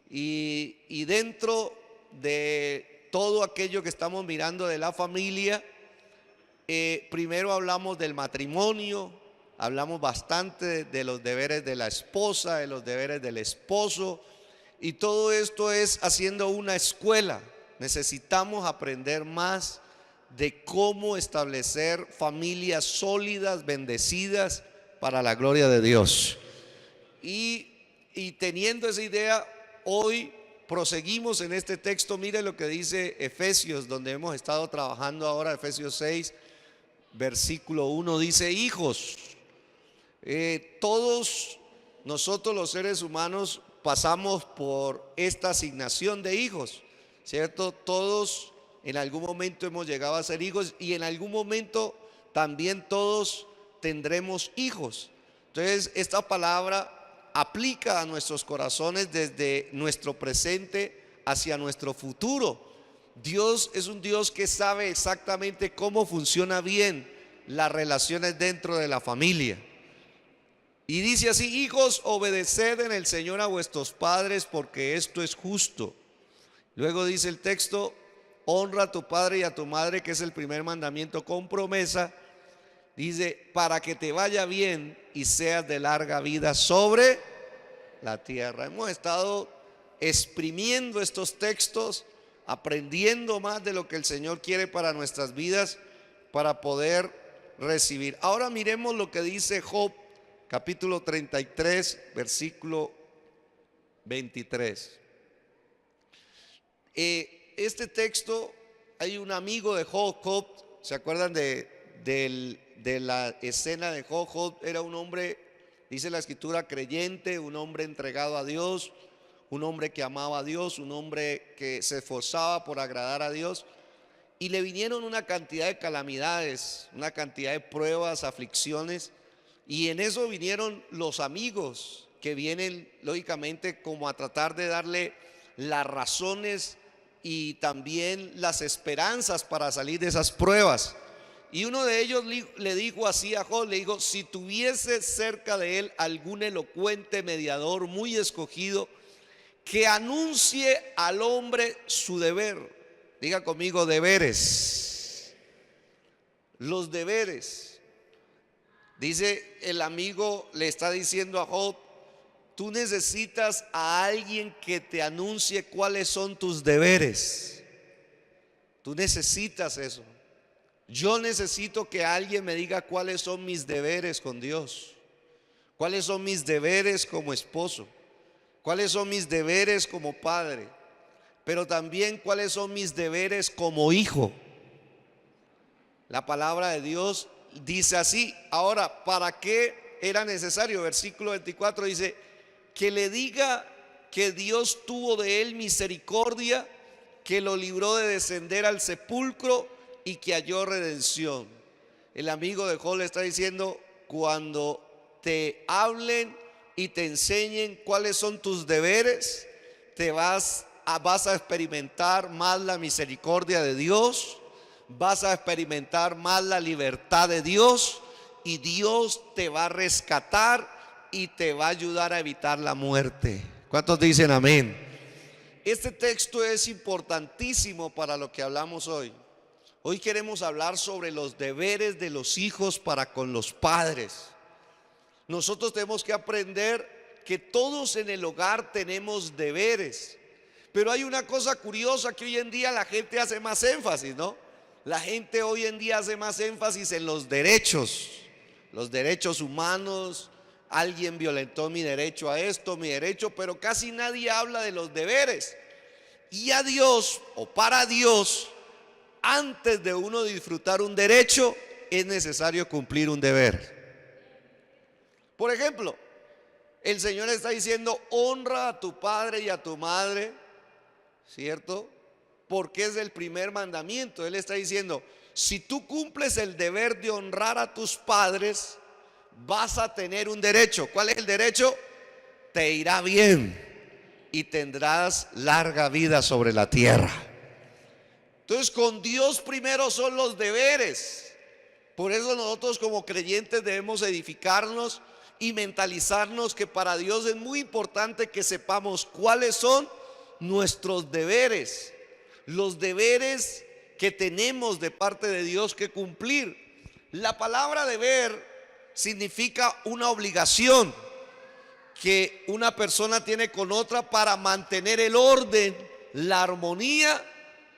Y dentro de todo aquello que estamos mirando de la familia, primero hablamos del matrimonio, hablamos bastante de los deberes de la esposa, de los deberes del esposo, y todo esto es haciendo una escuela. Necesitamos aprender más de cómo establecer familias sólidas, bendecidas para la gloria de Dios. Y teniendo esa idea, hoy proseguimos en este texto. Mire lo que dice Efesios, donde hemos estado trabajando ahora. Efesios 6, versículo 1 dice: hijos, todos nosotros los seres humanos pasamos por esta asignación de hijos, ¿cierto? Todos en algún momento hemos llegado a ser hijos, y en algún momento también todos tendremos hijos. Entonces esta palabra aplica a nuestros corazones desde nuestro presente hacia nuestro futuro. Dios es un Dios que sabe exactamente cómo funciona bien las relaciones dentro de la familia. Y dice así: hijos, obedeced en el Señor a vuestros padres, porque esto es justo. Luego dice el texto: honra a tu padre y a tu madre, que es el primer mandamiento con promesa. Dice: para que te vaya bien y seas de larga vida sobre la tierra. Hemos estado exprimiendo estos textos, aprendiendo más de lo que el Señor quiere para nuestras vidas, para poder recibir. Ahora miremos lo que dice Job, capítulo 33, versículo 23. Este texto, hay un amigo de Job, ¿se acuerdan de la escena de Job? Job era un hombre, dice la escritura, creyente, un hombre entregado a Dios, un hombre que amaba a Dios, un hombre que se esforzaba por agradar a Dios. Y le vinieron una cantidad de calamidades, una cantidad de pruebas, aflicciones, y en eso vinieron los amigos que vienen lógicamente como a tratar de darle las razones y también las esperanzas para salir de esas pruebas. Y uno de ellos le dijo así a Job, le dijo: si tuviese cerca de él algún elocuente mediador muy escogido, que anuncie al hombre su deber. Diga conmigo: deberes. Los deberes. Dice el amigo, le está diciendo a Job: tú necesitas a alguien que te anuncie cuáles son tus deberes. Tú necesitas eso. Yo necesito que alguien me diga cuáles son mis deberes con Dios, cuáles son mis deberes como esposo, cuáles son mis deberes como padre, pero también cuáles son mis deberes como hijo. La palabra de Dios dice así. Ahora, ¿para qué era necesario? Versículo 24 dice: que le diga que Dios tuvo de él misericordia, que lo libró de descender al sepulcro y que halló redención. El amigo de Job le está diciendo: cuando te hablen y te enseñen cuáles son tus deberes, vas a experimentar más la misericordia de Dios, vas a experimentar más la libertad de Dios, y Dios te va a rescatar y te va a ayudar a evitar la muerte. ¿Cuántos dicen amén? Este texto es importantísimo para lo que hablamos hoy. Hoy queremos hablar sobre los deberes de los hijos para con los padres. Nosotros tenemos que aprender que todos en el hogar tenemos deberes, pero hay una cosa curiosa, que hoy en día la gente hace más énfasis, ¿no? La gente hoy en día hace más énfasis en los derechos humanos. Alguien violentó mi derecho a esto, mi derecho, pero casi nadie habla de los deberes. Y a Dios, o para Dios, antes de uno disfrutar un derecho, es necesario cumplir un deber. Por ejemplo, el Señor está diciendo: honra a tu padre y a tu madre, ¿cierto? Porque es el primer mandamiento. Él está diciendo: si tú cumples el deber de honrar a tus padres, vas a tener un derecho. ¿Cuál es el derecho? Te irá bien y tendrás larga vida sobre la tierra. Entonces, con Dios primero son los deberes. Por eso nosotros como creyentes debemos edificarnos y mentalizarnos que para Dios es muy importante que sepamos cuáles son nuestros deberes, los deberes que tenemos de parte de Dios que cumplir. La palabra deber significa una obligación que una persona tiene con otra para mantener el orden, la armonía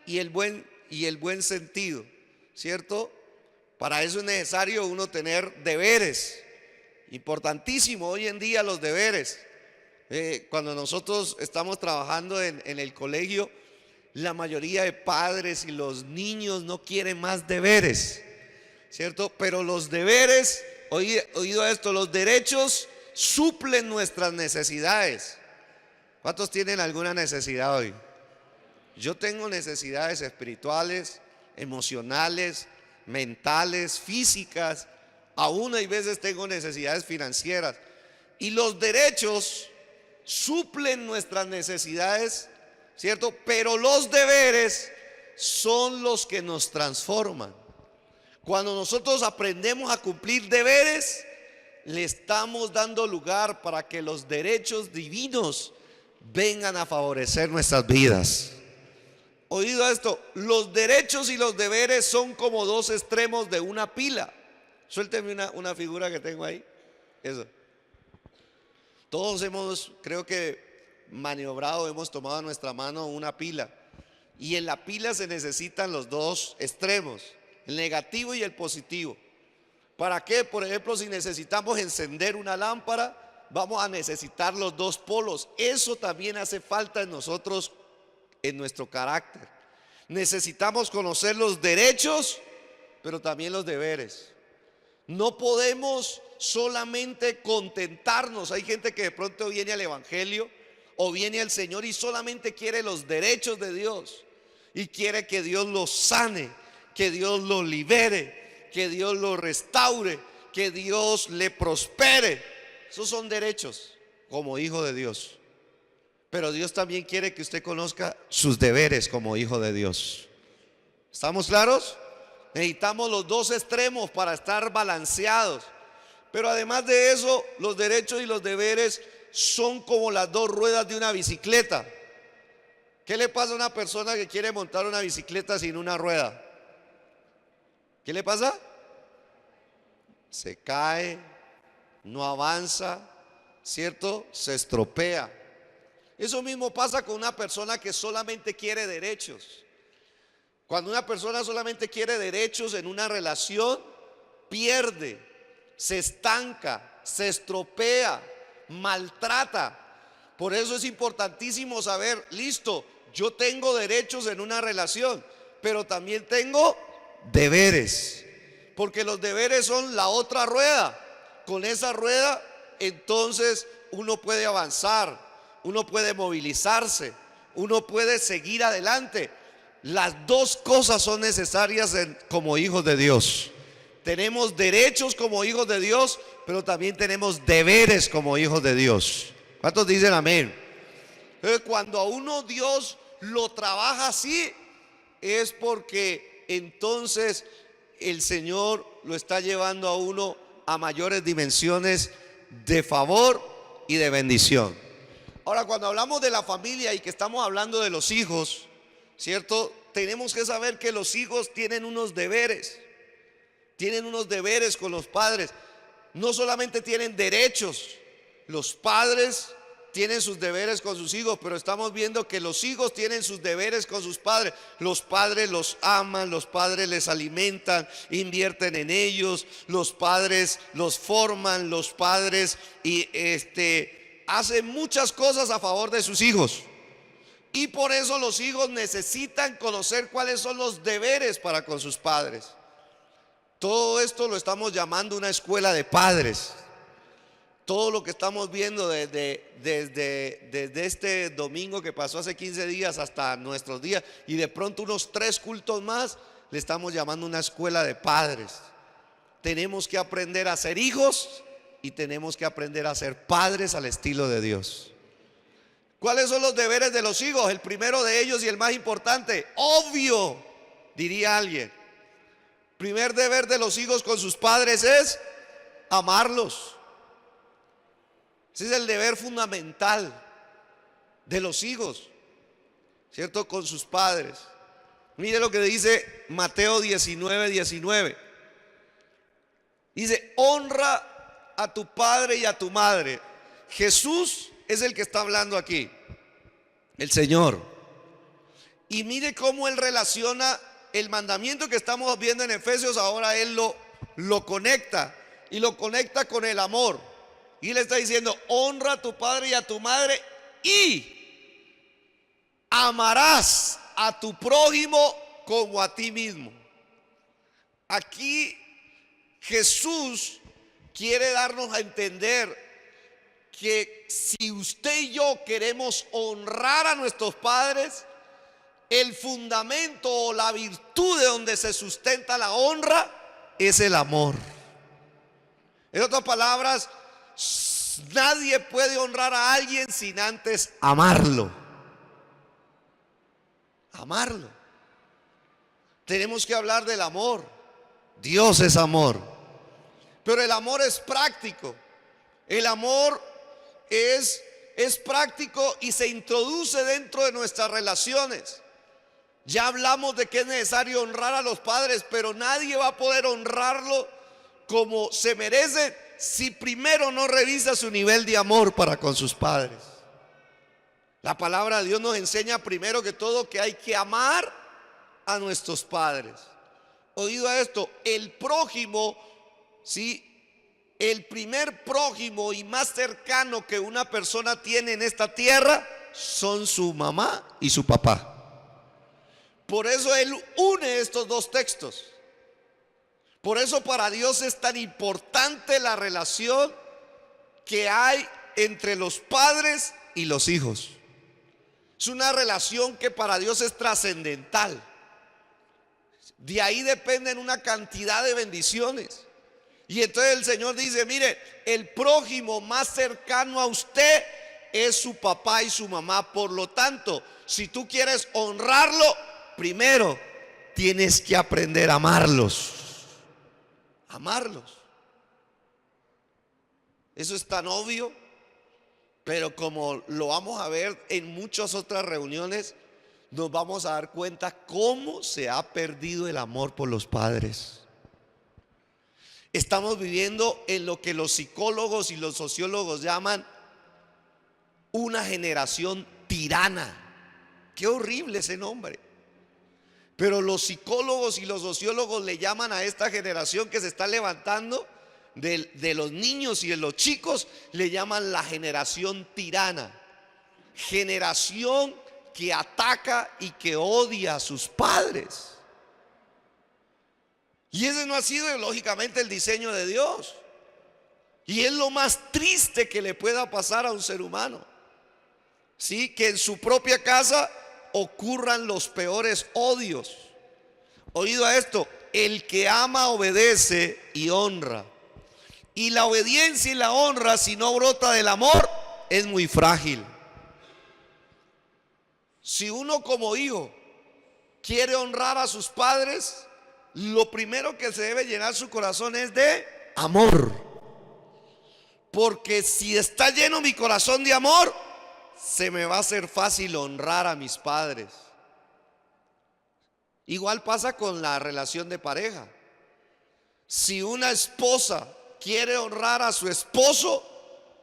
y el buen sentido, ¿cierto? Para eso es necesario uno tener deberes. Importantísimo hoy en día los deberes. Cuando nosotros estamos trabajando en el colegio, la mayoría de padres y los niños no quieren más deberes, ¿cierto? Pero los deberes, oído esto, los derechos suplen nuestras necesidades. ¿Cuántos tienen alguna necesidad hoy? Yo tengo necesidades espirituales, emocionales, mentales, físicas. Aún hay veces tengo necesidades financieras. Y los derechos suplen nuestras necesidades, ¿cierto? Pero los deberes son los que nos transforman. Cuando nosotros aprendemos a cumplir deberes, le estamos dando lugar para que los derechos divinos vengan a favorecer nuestras vidas. Oído esto, los derechos y los deberes son como dos extremos de una pila. Suélteme una figura que tengo ahí. Eso. Todos hemos, creo que maniobrado, hemos tomado a nuestra mano una pila. Y en la pila se necesitan los dos extremos, el negativo y el positivo. ¿Para qué? Por ejemplo, si necesitamos encender una lámpara, vamos a necesitar los dos polos. Eso también hace falta en nosotros, en nuestro carácter. Necesitamos conocer los derechos, pero también los deberes. No podemos solamente contentarnos. Hay gente que de pronto viene al evangelio o viene al Señor y solamente quiere los derechos de Dios y quiere que Dios lo sane, que Dios lo libere, que Dios lo restaure, que Dios le prospere. Esos son derechos como hijo de Dios. Pero Dios también quiere que usted conozca sus deberes como hijo de Dios. ¿Estamos claros? Necesitamos los dos extremos para estar balanceados. Pero además de eso, los derechos y los deberes son como las dos ruedas de una bicicleta. ¿Qué le pasa a una persona que quiere montar una bicicleta sin una rueda? ¿Qué le pasa? Se cae, no avanza, ¿cierto? Se estropea. Eso mismo pasa con una persona que solamente quiere derechos. Cuando una persona solamente quiere derechos en una relación, pierde, se estanca, se estropea, maltrata. Por eso es importantísimo saber, listo, yo tengo derechos en una relación, pero también tengo deberes, porque los deberes son la otra rueda. Con esa rueda entonces uno puede avanzar, uno puede movilizarse, uno puede seguir adelante. Las dos cosas son necesarias como hijos de Dios. Tenemos derechos como hijos de Dios, pero también tenemos deberes como hijos de Dios. ¿Cuántos dicen amén? Entonces, cuando a uno Dios lo trabaja así, es porque entonces el Señor lo está llevando a uno a mayores dimensiones de favor y de bendición. Ahora, cuando hablamos de la familia y que estamos hablando de los hijos, ¿cierto? Tenemos que saber que los hijos tienen unos deberes con los padres. No solamente tienen derechos, los padres tienen sus deberes con sus hijos, pero estamos viendo que los hijos tienen sus deberes con sus padres. Los padres los aman, los padres les alimentan, invierten en ellos, los padres los forman, los padres hacen muchas cosas a favor de sus hijos. Y por eso los hijos necesitan conocer cuáles son los deberes para con sus padres. Todo esto lo estamos llamando una escuela de padres. Todo lo que estamos viendo desde este domingo que pasó hace 15 días hasta nuestros días, y de pronto unos 3 cultos más, le estamos llamando una escuela de padres. Tenemos que aprender a ser hijos y tenemos que aprender a ser padres al estilo de Dios. ¿Cuáles son los deberes de los hijos? El primero de ellos y el más importante, obvio, diría alguien. Primer deber de los hijos con sus padres es amarlos. Ese es el deber fundamental de los hijos. ¿cierto? Con sus padres. Mire lo que dice Mateo 19:19. Dice: honra a tu padre y a tu madre. Jesús es el que está hablando aquí, el Señor. Y mire cómo Él relaciona el mandamiento que estamos viendo en Efesios. Ahora Él lo conecta, y lo conecta con el amor. Y le está diciendo: honra a tu padre y a tu madre, y amarás a tu prójimo como a ti mismo. Aquí Jesús quiere darnos a entender que si usted y yo queremos honrar a nuestros padres, el fundamento o la virtud de donde se sustenta la honra es el amor. En otras palabras, nadie puede honrar a alguien sin antes amarlo. Amarlo. Tenemos que hablar del amor. Dios es amor. Pero el amor es práctico. El amor es práctico y se introduce dentro de nuestras relaciones. Ya hablamos de que es necesario honrar a los padres, pero nadie va a poder honrarlo como se merece si primero no revisa su nivel de amor para con sus padres. La palabra de Dios nos enseña primero que todo que hay que amar a nuestros padres. Oído a esto, el prójimo, ¿sí? El primer prójimo y más cercano que una persona tiene en esta tierra son su mamá y su papá. Por eso Él une estos dos textos. Por eso para Dios es tan importante la relación que hay entre los padres y los hijos. Es una relación que para Dios es trascendental. De ahí dependen una cantidad de bendiciones. Y entonces el Señor dice: mire, el prójimo más cercano a usted es su papá y su mamá. Por lo tanto, si tú quieres honrarlo, primero tienes que aprender a amarlos. Amarlos. Eso es tan obvio, pero como lo vamos a ver en muchas otras reuniones, nos vamos a dar cuenta cómo se ha perdido el amor por los padres. Estamos viviendo en lo que los psicólogos y los sociólogos llaman una generación tirana. Qué horrible ese nombre. Pero los psicólogos y los sociólogos le llaman a esta generación que se está levantando de los niños y de los chicos, le llaman la generación tirana. Generación que ataca y que odia a sus padres. Y ese no ha sido lógicamente el diseño de Dios. Y es lo más triste que le pueda pasar a un ser humano. Sí, que en su propia casa ocurran los peores odios. Oído a esto, el que ama obedece y honra. Y la obediencia y la honra, si no brota del amor, es muy frágil. Si uno como hijo quiere honrar a sus padres, lo primero que se debe llenar su corazón es de amor. Porque si está lleno mi corazón de amor, se me va a hacer fácil honrar a mis padres. Igual pasa con la relación de pareja. Si una esposa quiere honrar a su esposo,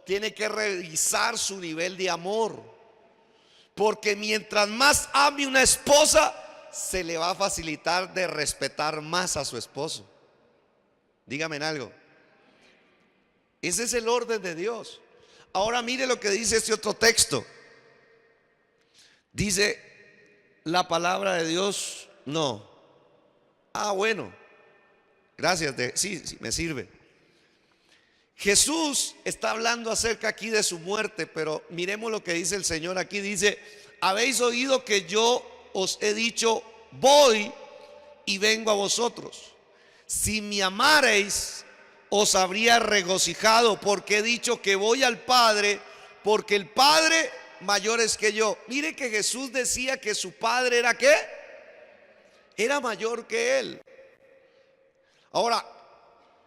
tiene que revisar su nivel de amor. Porque mientras más ame una esposa, se le va a facilitar de respetar más a su esposo. Dígame algo. Ese es el orden de Dios. Ahora mire lo que dice este otro texto. Dice la palabra de Dios. No. Bueno. Gracias. Sí, me sirve. Jesús está hablando acerca aquí de su muerte, pero miremos lo que dice el Señor aquí. Dice: habéis oído que yo os he dicho, voy y vengo a vosotros. Si me amareis, os habría regocijado, porque he dicho que voy al Padre, porque el Padre mayor es que yo. Mire que Jesús decía que su Padre era ¿qué? Era mayor que él. Ahora,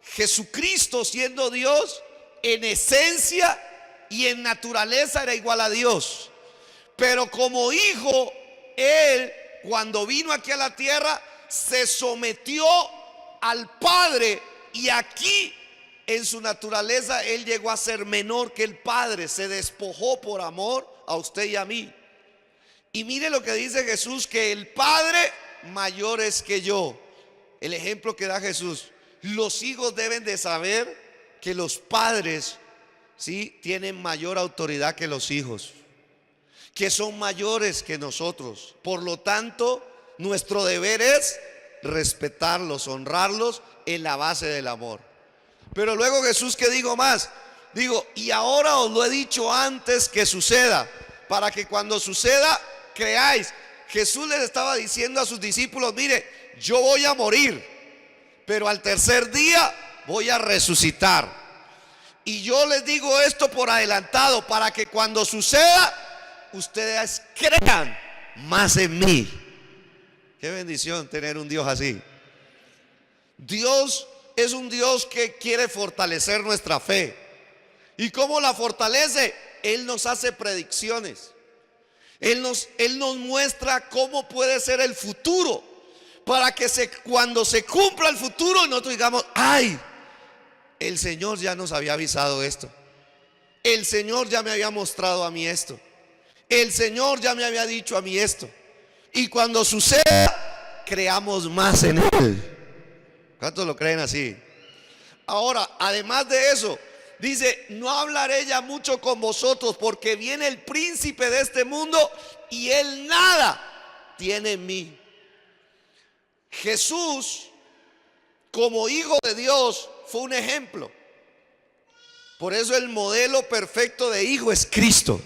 Jesucristo, siendo Dios, en esencia y en naturaleza era igual a Dios, pero como hijo Él, cuando vino aquí a la tierra, se sometió al Padre, y aquí en su naturaleza Él llegó a ser menor que el Padre. Se despojó por amor a usted y a mí. Y mire lo que dice Jesús, que el Padre mayor es que yo. El ejemplo que da Jesús. Los hijos deben de saber que los padres, ¿sí?, tienen mayor autoridad que los hijos, que son mayores que nosotros. Por lo tanto, nuestro deber es respetarlos, honrarlos en la base del amor. Pero luego Jesús, ¿qué digo más? Digo, y ahora os lo he dicho antes que suceda, para que cuando suceda creáis. Jesús les estaba diciendo a sus discípulos: mire, yo voy a morir, pero al tercer día voy a resucitar. Y yo les digo esto por adelantado, para que cuando suceda ustedes crean más en mí. Qué bendición tener un Dios así. Dios es un Dios que quiere fortalecer nuestra fe. ¿Y cómo la fortalece? Él nos hace predicciones. Él nos muestra cómo puede ser el futuro, para que cuando se cumpla el futuro nosotros digamos: ay, el Señor ya nos había avisado esto, el Señor ya me había mostrado a mí esto, el Señor ya me había dicho a mí esto. Y cuando suceda, creamos más en Él. ¿Cuántos lo creen así? Ahora, además de eso, dice: no hablaré ya mucho con vosotros, porque viene el príncipe de este mundo y él nada tiene en mí. Jesús, como hijo de Dios, fue un ejemplo. Por eso el modelo perfecto de hijo es Cristo.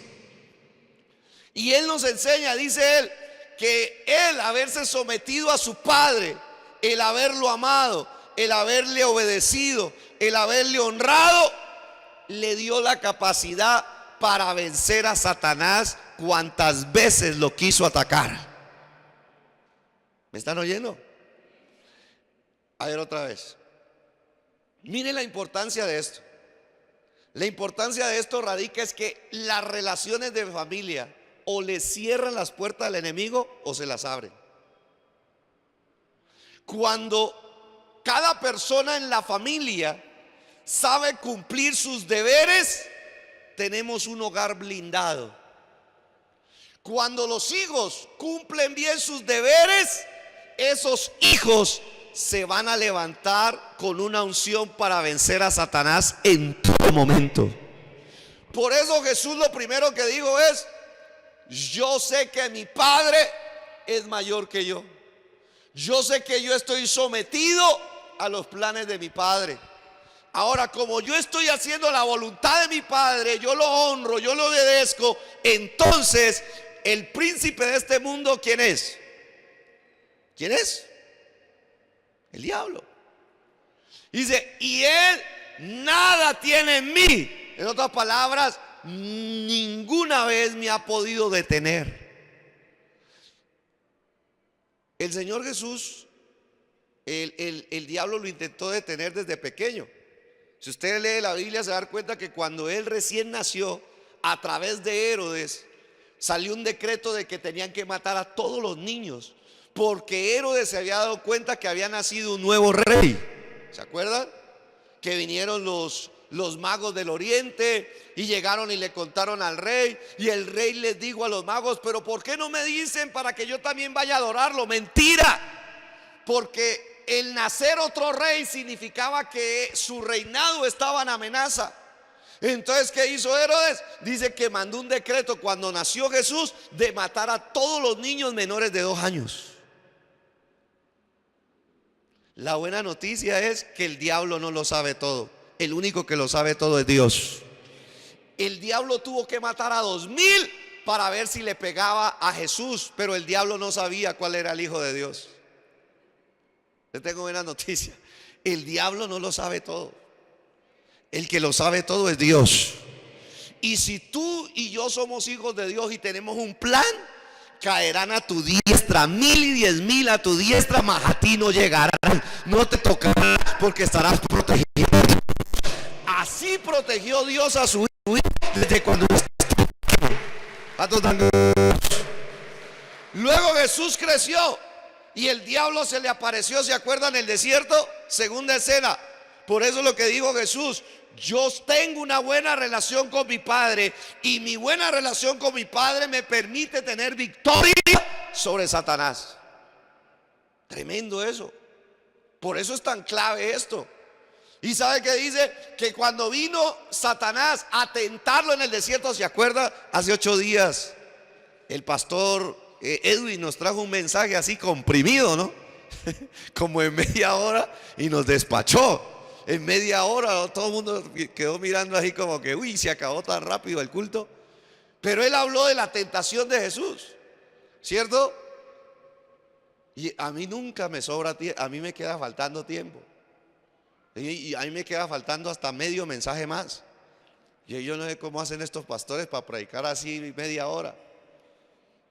Y Él nos enseña, dice Él, que Él, haberse sometido a su Padre, el haberlo amado, el haberle obedecido, el haberle honrado, le dio la capacidad para vencer a Satanás cuantas veces lo quiso atacar. ¿Me están oyendo? A ver, otra vez. Mire la importancia de esto. La importancia de esto radica es que las relaciones de familia o le cierran las puertas al enemigo o se las abren. Cuando cada persona en la familia sabe cumplir sus deberes, tenemos un hogar blindado. Cuando los hijos cumplen bien sus deberes, esos hijos se van a levantar con una unción para vencer a Satanás en todo momento. Por eso Jesús lo primero que dijo es: yo sé que mi Padre es mayor que yo. Yo sé que yo estoy sometido a los planes de mi Padre. Ahora, como yo estoy haciendo la voluntad de mi Padre, yo lo honro, yo lo obedezco. Entonces, el príncipe de este mundo, ¿quién es? ¿Quién es? El diablo. Dice: y él nada tiene en mí. En otras palabras, ninguna vez me ha podido detener. El Señor Jesús, el diablo lo intentó detener desde pequeño. Si usted lee la Biblia, se da cuenta que cuando él recién nació, a través de Herodes, salió un decreto de que tenían que matar a todos los niños, porque Herodes se había dado cuenta que había nacido un nuevo rey. ¿Se acuerdan? Que vinieron los magos del oriente y llegaron y le contaron al rey, y el rey les dijo a los magos: pero ¿por qué no me dicen para que yo también vaya a adorarlo? Mentira, porque el nacer otro rey significaba que su reinado estaba en amenaza. Entonces, ¿qué hizo Herodes? Dice que mandó un decreto cuando nació Jesús de matar a todos los niños menores de 2 años. La buena noticia es que el diablo no lo sabe todo. El único que lo sabe todo es Dios. El diablo tuvo que matar a 2000 para ver si le pegaba a Jesús, pero el diablo no sabía cuál era el Hijo de Dios. Yo tengo buena noticia: el diablo no lo sabe todo. El que lo sabe todo es Dios. Y si tú y yo somos hijos de Dios y tenemos un plan, caerán a tu diestra 1000 y 10,000 a tu diestra, mas a ti no llegarán, no te tocarán, porque estarás protegido. Así protegió Dios a su hijo desde cuando. Luego Jesús creció y el diablo se le apareció, ¿se acuerdan? En el desierto, segunda escena. Por eso lo que dijo Jesús: yo tengo una buena relación con mi Padre, y mi buena relación con mi Padre me permite tener victoria sobre Satanás. Tremendo eso. Por eso es tan clave esto. Y sabe que dice que cuando vino Satanás a tentarlo en el desierto, ¿se acuerda? Hace 8 días el pastor Edwin nos trajo un mensaje así comprimido, ¿no? Como en media hora, y nos despachó. En media hora todo el mundo quedó mirando así como que, uy, se acabó tan rápido el culto. Pero él habló de la tentación de Jesús, ¿cierto? Y a mí nunca me sobra tiempo, a mí me queda faltando tiempo. Y a mí me queda faltando hasta medio mensaje más. Y yo no sé cómo hacen estos pastores para predicar así media hora,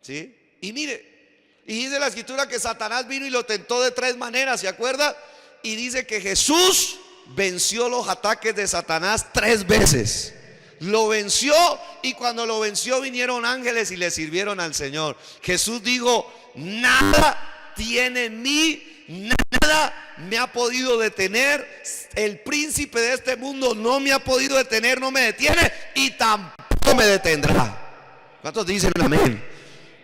¿sí? Y mire, y dice la escritura que Satanás vino y lo tentó de 3 maneras, ¿se acuerda? Y dice que Jesús venció los ataques de Satanás 3 veces. Lo venció, y cuando lo venció vinieron ángeles y le sirvieron al Señor. Jesús dijo: nada tiene en mí, nada me ha podido detener. El príncipe de este mundo no me ha podido detener, no me detiene y tampoco me detendrá. ¿Cuántos dicen amén?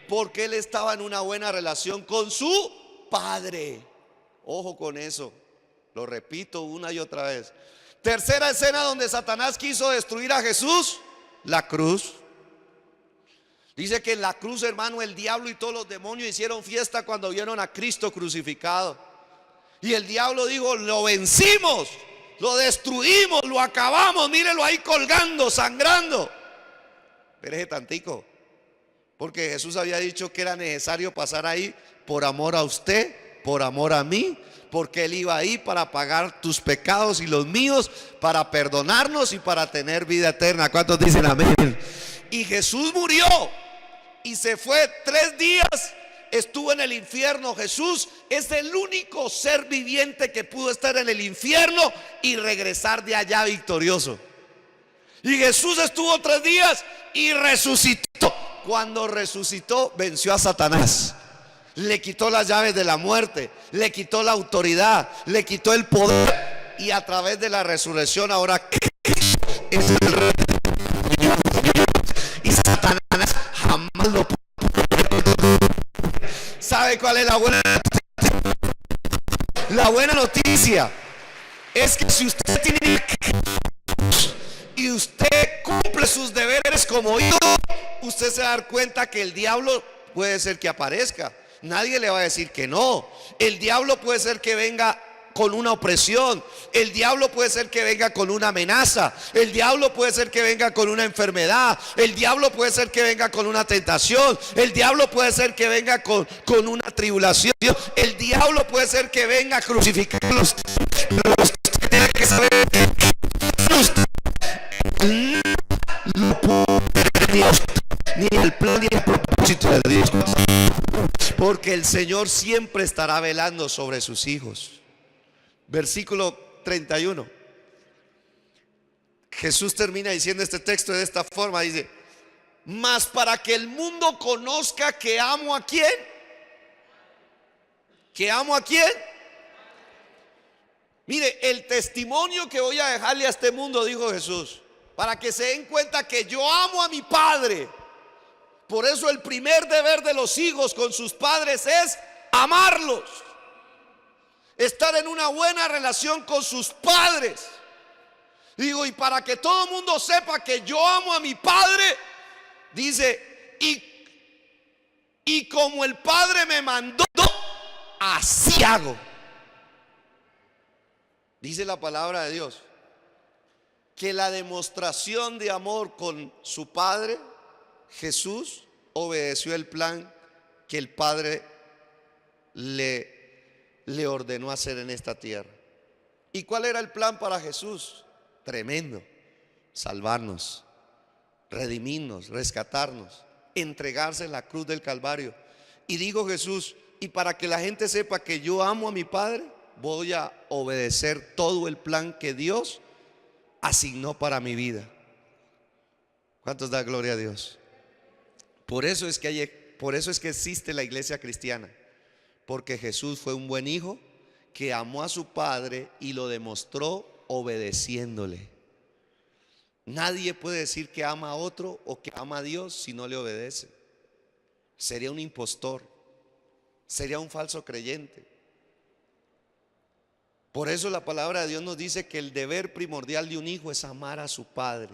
Porque él estaba en una buena relación con su Padre. Ojo con eso, lo repito una y otra vez. Tercera escena donde Satanás quiso destruir a Jesús: la cruz. Dice que en la cruz, hermano, el diablo y todos los demonios hicieron fiesta cuando vieron a Cristo crucificado. Y el diablo dijo: lo vencimos, lo destruimos, lo acabamos, mírelo ahí colgando, sangrando. Espérese tantico, porque Jesús había dicho que era necesario pasar ahí por amor a usted, por amor a mí, porque Él iba ahí para pagar tus pecados y los míos, para perdonarnos y para tener vida eterna. ¿Cuántos dicen amén? Y Jesús murió y se fue 3 días, estuvo en el infierno. Jesús es el único ser viviente que pudo estar en el infierno y regresar de allá victorioso. Y Jesús estuvo 3 días y resucitó. Cuando resucitó, venció a Satanás. Le quitó las llaves de la muerte, le quitó la autoridad, le quitó el poder. Y a través de la resurrección ahora Cristo es el rey. Y Satanás jamás lo pudo. ¿Sabe cuál es la buena noticia? La buena noticia es que si usted tiene y usted cumple sus deberes como hijo, usted se va a dar cuenta que el diablo puede ser que aparezca. Nadie le va a decir que no. El diablo puede ser que venga con una opresión. El diablo puede ser que venga con una amenaza. El diablo puede ser que venga con una enfermedad. El diablo puede ser que venga con una tentación. El diablo puede ser que venga con una tribulación. El diablo puede ser que venga a crucificarlos. Pero usted tiene que saber que usted no puede Dios, ni el plan ni el propósito de Dios, porque el Señor siempre estará velando sobre sus hijos. Versículo 31. Jesús termina diciendo este texto de esta forma, dice: mas para que el mundo conozca que amo a quién. ¿Que amo a quién? Mire, el testimonio que voy a dejarle a este mundo, dijo Jesús, para que se den cuenta que yo amo a mi Padre. Por eso el primer deber de los hijos con sus padres es amarlos, estar en una buena relación con sus padres. Digo, y para que todo el mundo sepa que yo amo a mi Padre, dice, y como el Padre me mandó, así hago. Dice la palabra de Dios que la demostración de amor con su Padre, Jesús obedeció el plan que el Padre le ordenó hacer en esta tierra. ¿Y cuál era el plan para Jesús? Tremendo: salvarnos, redimirnos, rescatarnos, entregarse en la cruz del Calvario. Y dijo Jesús: y para que la gente sepa que yo amo a mi Padre, voy a obedecer todo el plan que Dios asignó para mi vida. ¿Cuántos da gloria a Dios? Por eso es que hay por eso es que existe la iglesia cristiana, porque Jesús fue un buen hijo que amó a su padre y lo demostró obedeciéndole. Nadie puede decir que ama a otro o que ama a Dios si no le obedece. Sería un impostor, sería un falso creyente. Por eso la palabra de Dios nos dice que el deber primordial de un hijo es amar a su padre.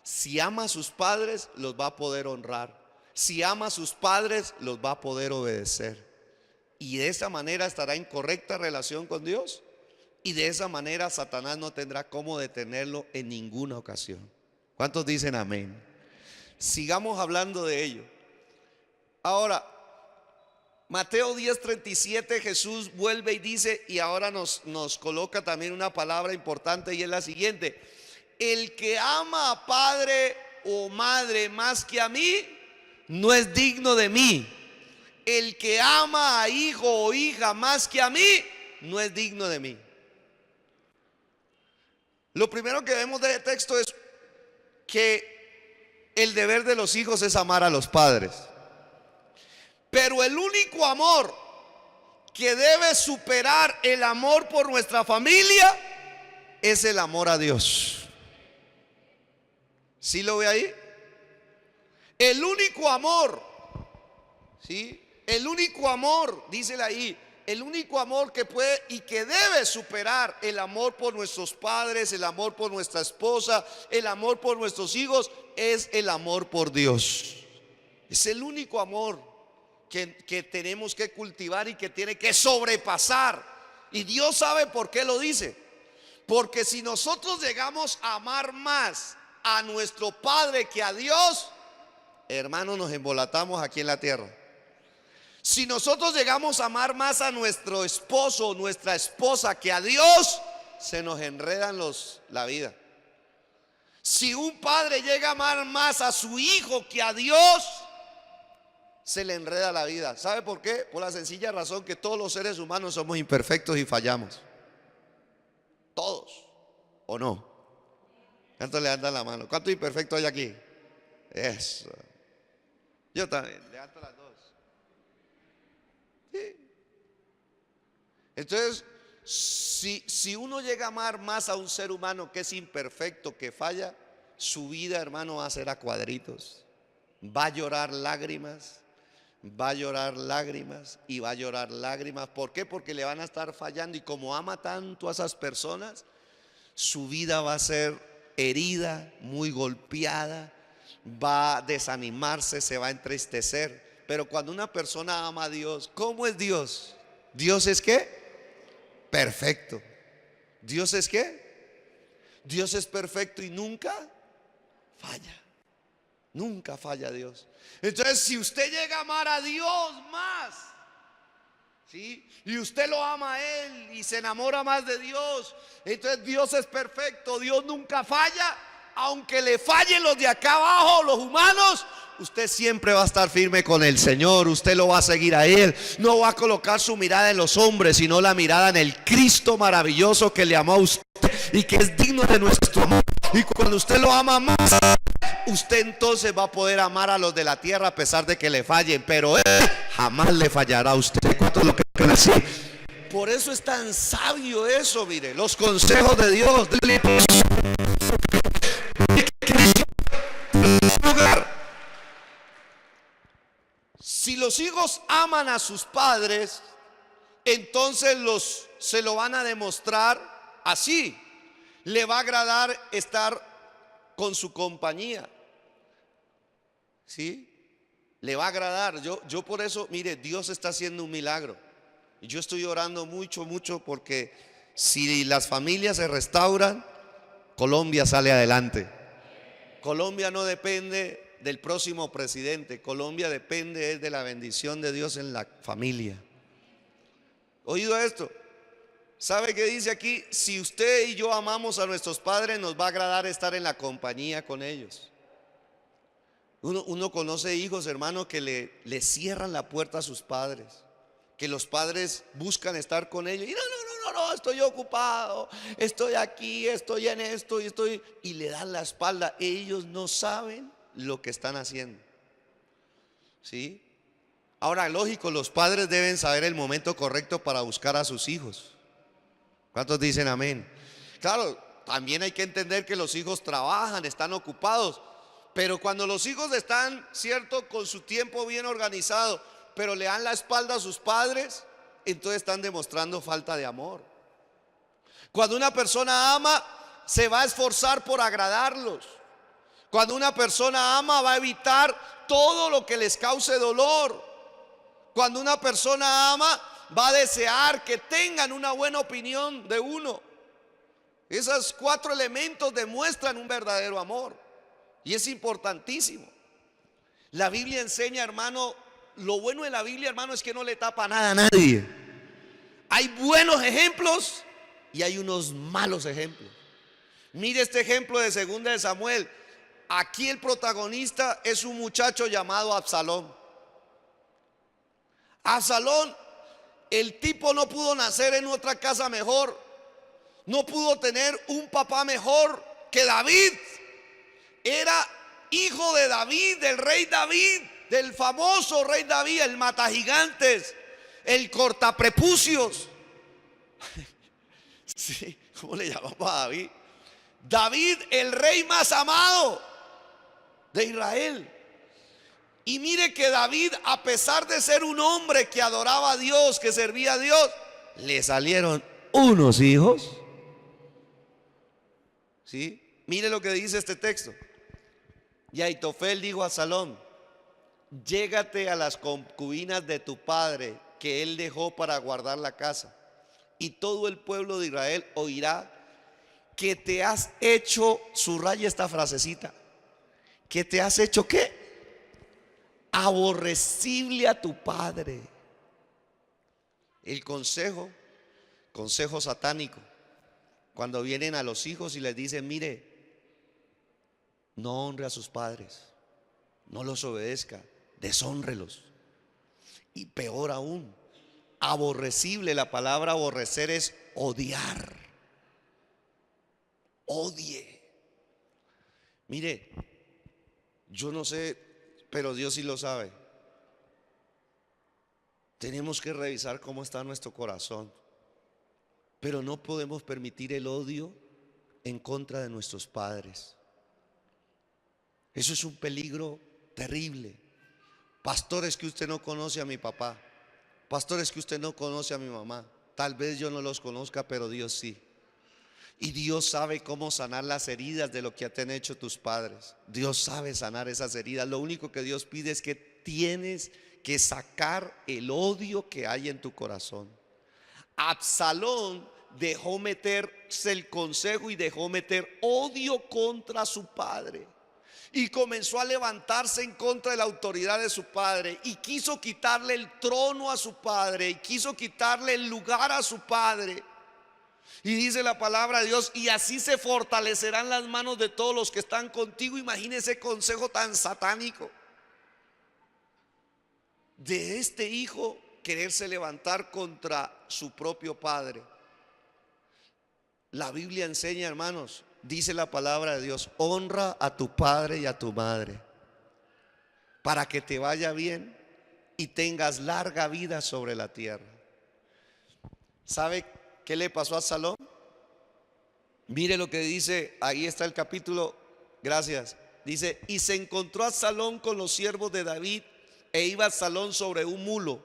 Si ama a sus padres, los va a poder honrar. Si ama a sus padres, los va a poder obedecer. Y de esa manera estará en correcta relación con Dios. Y de esa manera Satanás no tendrá cómo detenerlo en ninguna ocasión. ¿Cuántos dicen amén? Sigamos hablando de ello. Ahora, Mateo 10:37, Jesús vuelve y dice, y ahora nos coloca también una palabra importante, y es la siguiente: el que ama a padre o madre más que a mí, no es digno de mí. El que ama a hijo o hija más que a mí, no es digno de mí. Lo primero que vemos de este texto es que el deber de los hijos es amar a los padres. Pero el único amor que debe superar el amor por nuestra familia es el amor a Dios. ¿Sí lo ve ahí? El único amor, ¿sí? El único amor, dísele ahí, el único amor que puede y que debe superar el amor por nuestros padres, el amor por nuestra esposa, el amor por nuestros hijos, es el amor por Dios. Es el único amor que tenemos que cultivar y que tiene que sobrepasar. Y Dios sabe por qué lo dice. Porque si nosotros llegamos a amar más a nuestro Padre que a Dios, hermanos, nos embolatamos aquí en la tierra. Si nosotros llegamos a amar más a nuestro esposo o nuestra esposa que a Dios, se nos enredan la vida. Si un padre llega a amar más a su hijo que a Dios, se le enreda la vida. ¿Sabe por qué? Por la sencilla razón que todos los seres humanos somos imperfectos y fallamos. Todos. ¿O no? ¿Cuántos le dan la mano? ¿Cuántos imperfectos hay aquí? Eso. Yo también, levanto las dos. Sí. Entonces, si uno llega a amar más a un ser humano que es imperfecto, que falla, su vida, hermano, va a ser a cuadritos. Va a llorar lágrimas. Va a llorar lágrimas y va a llorar lágrimas. ¿Por qué? Porque le van a estar fallando. Y como ama tanto a esas personas, su vida va a ser herida, muy golpeada, va a desanimarse, se va a entristecer. Pero cuando una persona ama a Dios, ¿cómo es Dios? ¿Dios es qué? Perfecto. ¿Dios es qué? Dios es perfecto y nunca falla. Nunca falla Dios. Entonces, si usted llega a amar a Dios más, ¿sí? Y usted lo ama a Él y se enamora más de Dios, entonces Dios es perfecto, Dios nunca falla. Aunque le fallen los de acá abajo, los humanos, usted siempre va a estar firme con el Señor. Usted lo va a seguir a Él. No va a colocar su mirada en los hombres, sino la mirada en el Cristo maravilloso que le amó a usted y que es digno de nuestro amor. Y cuando usted lo ama más, usted entonces va a poder amar a los de la tierra a pesar de que le fallen, pero Él jamás le fallará a usted. ¿Cuántos lo creen así? Por eso es tan sabio eso, mire, los consejos de Dios. Si los hijos aman a sus padres, entonces se lo van a demostrar así. Le va a agradar estar con su compañía. ¿Sí? Le va a agradar. Yo por eso, mire, Dios está haciendo un milagro. Y yo estoy orando mucho, mucho, porque si las familias se restauran, Colombia sale adelante. Colombia no depende del próximo presidente. Colombia depende de la bendición de Dios en la familia. ¿Oído esto? ¿Sabe qué dice aquí? Si usted y yo amamos a nuestros padres, nos va a agradar estar en la compañía con ellos. Uno conoce hijos, hermano, que le cierran la puerta a sus padres, que los padres buscan estar con ellos y no, estoy ocupado, estoy aquí, estoy en esto y le dan la espalda. Ellos no saben lo que están haciendo. ¿Sí? Ahora, lógico, los padres deben saber el momento correcto para buscar a sus hijos. ¿Cuántos dicen amén? Claro, también hay que entender que los hijos trabajan, están ocupados, pero cuando los hijos están, cierto, con su tiempo bien organizado, pero le dan la espalda a sus padres, entonces están demostrando falta de amor. Cuando una persona ama, se va a esforzar por agradarlos. Cuando una persona ama, va a evitar todo lo que les cause dolor. Cuando una persona ama, va a desear que tengan una buena opinión de uno. Esos 4 elementos demuestran un verdadero amor, y es importantísimo. La Biblia enseña, hermano, lo bueno de la Biblia, hermano, es que no le tapa nada a nadie. Hay buenos ejemplos y hay unos malos ejemplos. Mire este ejemplo de 2 de Samuel. Aquí el protagonista es un muchacho llamado Absalón. Absalón, el tipo no pudo nacer en otra casa mejor, no pudo tener un papá mejor que David. Era hijo de David, del rey David, del famoso rey David, el matagigantes, el cortaprepucios. Sí, ¿cómo le llamamos a David? David, el rey más amado de Israel. Y mire que David, a pesar de ser un hombre que adoraba a Dios, que servía a Dios, le salieron unos hijos. ¿Sí? Mire lo que dice este texto. Y Ahitofel dijo a Absalón: llégate a las concubinas de tu padre, que él dejó para guardar la casa, y todo el pueblo de Israel oirá que te has hecho, subraya esta frasecita, que te has hecho ¿qué? Aborrecible a tu padre. El consejo satánico, cuando vienen a los hijos y les dicen: mire, no honre a sus padres, no los obedezca, deshónrelos. Y peor aún, aborrecible, la palabra aborrecer es odiar. Odie. Mire, yo no sé, pero Dios sí lo sabe. Tenemos que revisar cómo está nuestro corazón, pero no podemos permitir el odio en contra de nuestros padres. Eso es un peligro terrible. Pastores, que usted no conoce a mi papá, pastores, que usted no conoce a mi mamá. Tal vez yo no los conozca, pero Dios sí. Y Dios sabe cómo sanar las heridas de lo que te han hecho tus padres. Dios sabe sanar esas heridas. Lo único que Dios pide es que tienes que sacar el odio que hay en tu corazón. Absalón dejó meterse el consejo y dejó meter odio contra su padre, y comenzó a levantarse en contra de la autoridad de su padre, y quiso quitarle el trono a su padre, y quiso quitarle el lugar a su padre. Y dice la palabra de Dios: y así se fortalecerán las manos de todos los que están contigo. Imagínese ese consejo tan satánico de este hijo quererse levantar contra su propio padre. La Biblia enseña, hermanos, dice la palabra de Dios: honra a tu padre y a tu madre, para que te vaya bien y tengas larga vida sobre la tierra. ¿Sabe qué le pasó a Absalón? Mire lo que dice, ahí está el capítulo, gracias. Dice: y se encontró Absalón con los siervos de David, e iba Absalón sobre un mulo,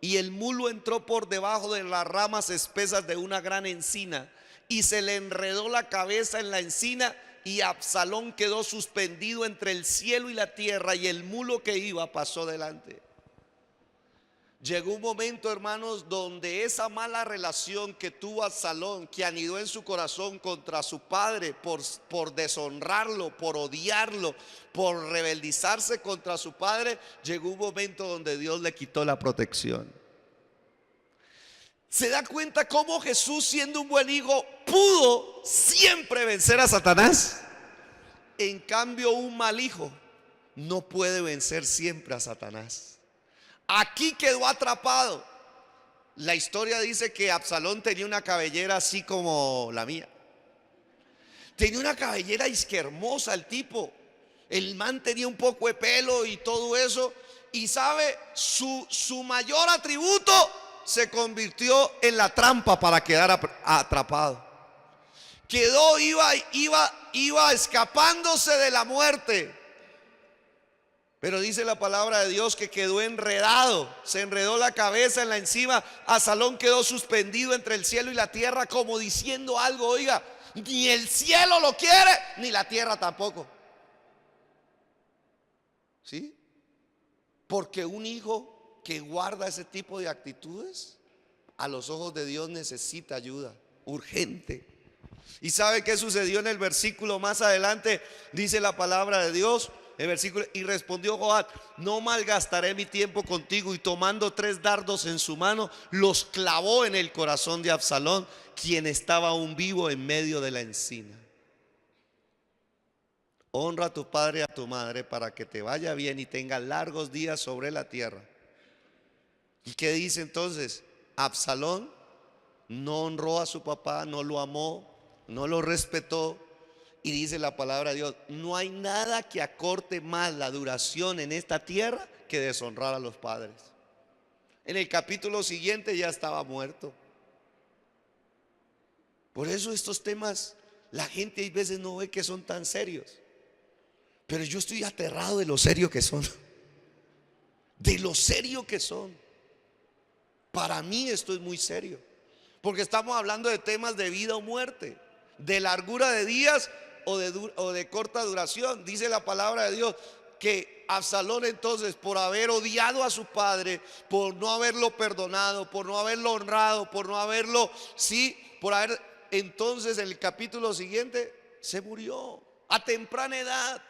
y el mulo entró por debajo de las ramas espesas de una gran encina, y se le enredó la cabeza en la encina, y Absalón quedó suspendido entre el cielo y la tierra, y el mulo que iba pasó delante. Llegó un momento, hermanos, donde esa mala relación que tuvo Absalón, que anidó en su corazón contra su padre por deshonrarlo, por odiarlo, por rebeldizarse contra su padre, llegó un momento donde Dios le quitó la protección. ¿Se da cuenta cómo Jesús, siendo un buen hijo, pudo siempre vencer a Satanás? En cambio, un mal hijo no puede vencer siempre a Satanás. Aquí quedó atrapado. La historia dice que Absalón tenía una cabellera así como la mía. Tenía una cabellera hermosa el tipo. El man tenía un poco de pelo y todo eso. y sabe, su mayor atributo se convirtió en la trampa para quedar atrapado. Iba escapándose de la muerte. Pero dice la palabra de Dios que quedó enredado, se enredó la cabeza en la encima. Absalón quedó suspendido entre el cielo y la tierra, como diciendo algo: oiga, ni el cielo lo quiere, ni la tierra tampoco. ¿Sí? Porque un hijo que guarda ese tipo de actitudes, a los ojos de Dios necesita ayuda urgente. ¿Y sabe qué sucedió en el versículo más adelante? Dice la palabra de Dios, el versículo: y respondió Joab: no malgastaré mi tiempo contigo. Y tomando 3 dardos en su mano, los clavó en el corazón de Absalón, quien estaba aún vivo en medio de la encina. Honra a tu padre y a tu madre, para que te vaya bien y tengas largos días sobre la tierra. ¿Y qué dice entonces? Absalón no honró a su papá, no lo amó, no lo respetó. Y dice la palabra de Dios: no hay nada que acorte más la duración en esta tierra que deshonrar a los padres. En el capítulo siguiente ya estaba muerto. Por eso estos temas la gente a veces no ve que son tan serios, pero yo estoy aterrado de lo serio que son. De lo serio que son. Para mí esto es muy serio, porque estamos hablando de temas de vida o muerte, de largura de días o de corta duración. Dice la palabra de Dios que Absalón, entonces, por haber odiado a su padre, por no haberlo perdonado, por no haberlo honrado, por no haberlo, entonces en el capítulo siguiente se murió a temprana edad.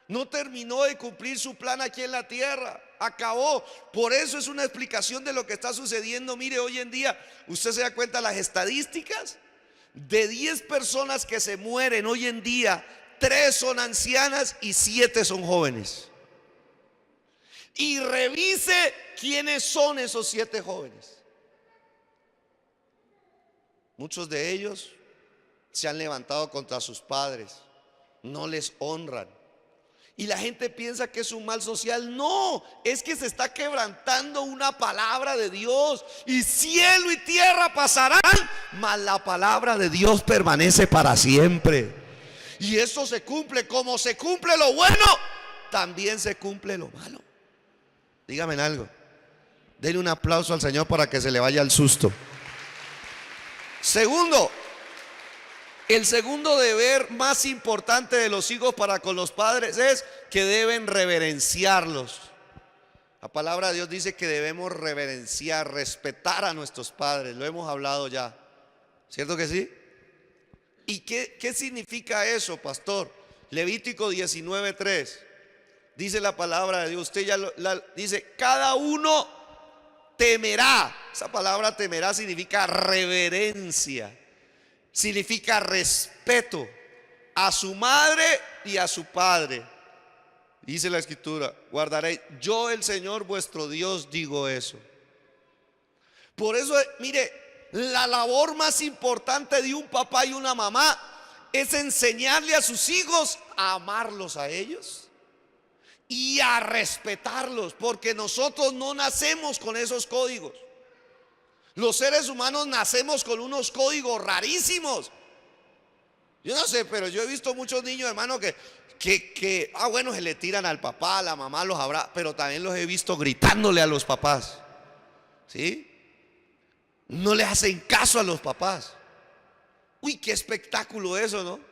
No terminó de cumplir su plan aquí en la tierra. Acabó. Por eso es una explicación de lo que está sucediendo. Mire, hoy en día, usted se da cuenta, las estadísticas: de 10 personas que se mueren hoy en día, 3 son ancianas y 7 son jóvenes. Y revise quiénes son esos 7 jóvenes. Muchos de ellos se han levantado contra sus padres, no les honran. Y la gente piensa que es un mal social. No, es que se está quebrantando una palabra de Dios. Y cielo y tierra pasarán, mas la palabra de Dios permanece para siempre. Y eso se cumple. Como se cumple lo bueno, también se cumple lo malo. Dígame algo. Denle un aplauso al Señor para que se le vaya el susto. Segundo, el segundo deber más importante de los hijos para con los padres es que deben reverenciarlos. La palabra de Dios dice que debemos reverenciar, respetar a nuestros padres. Lo hemos hablado ya, ¿cierto que sí? ¿Y qué significa eso, pastor? Levítico 19:3 dice la palabra de Dios. Usted ya dice: cada uno temerá. Esa palabra temerá significa reverencia, significa respeto a su madre y a su padre. Dice la escritura: guardaré, yo el Señor vuestro Dios digo eso. Por eso, mire, la labor más importante de un papá y una mamá es enseñarle a sus hijos a amarlos a ellos y a respetarlos, porque nosotros no nacemos con esos códigos. Los seres humanos nacemos con unos códigos rarísimos. Yo no sé, pero yo he visto muchos niños, hermano, que bueno, se le tiran al papá, a la mamá los abraza, pero también los he visto gritándole a los papás. ¿Sí? No le hacen caso a los papás. Uy, qué espectáculo eso, ¿no?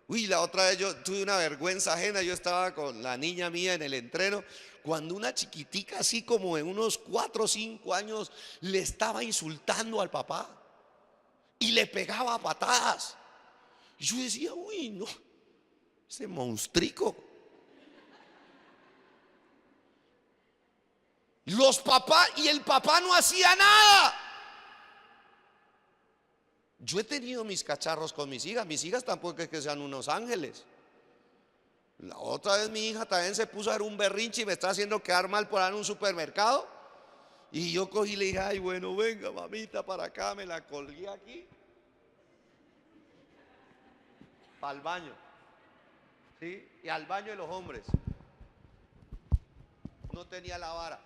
Uy, la otra vez yo tuve una vergüenza ajena. Yo estaba con la niña mía en el entreno, cuando una chiquitica así como en unos 4 o 5 años le estaba insultando al papá y le pegaba a patadas. Y yo decía: uy, no, ese monstrico. Los papás, y el papá no hacía nada. Yo he tenido mis cacharros con mis hijas tampoco es que sean unos ángeles. La otra vez mi hija también se puso a dar un berrinche y me está haciendo quedar mal por dar en un supermercado. Y yo cogí y le dije: ay, bueno, venga mamita para acá. Me la colgué aquí para el baño, ¿sí? Y al baño de los hombres. no tenía la vara.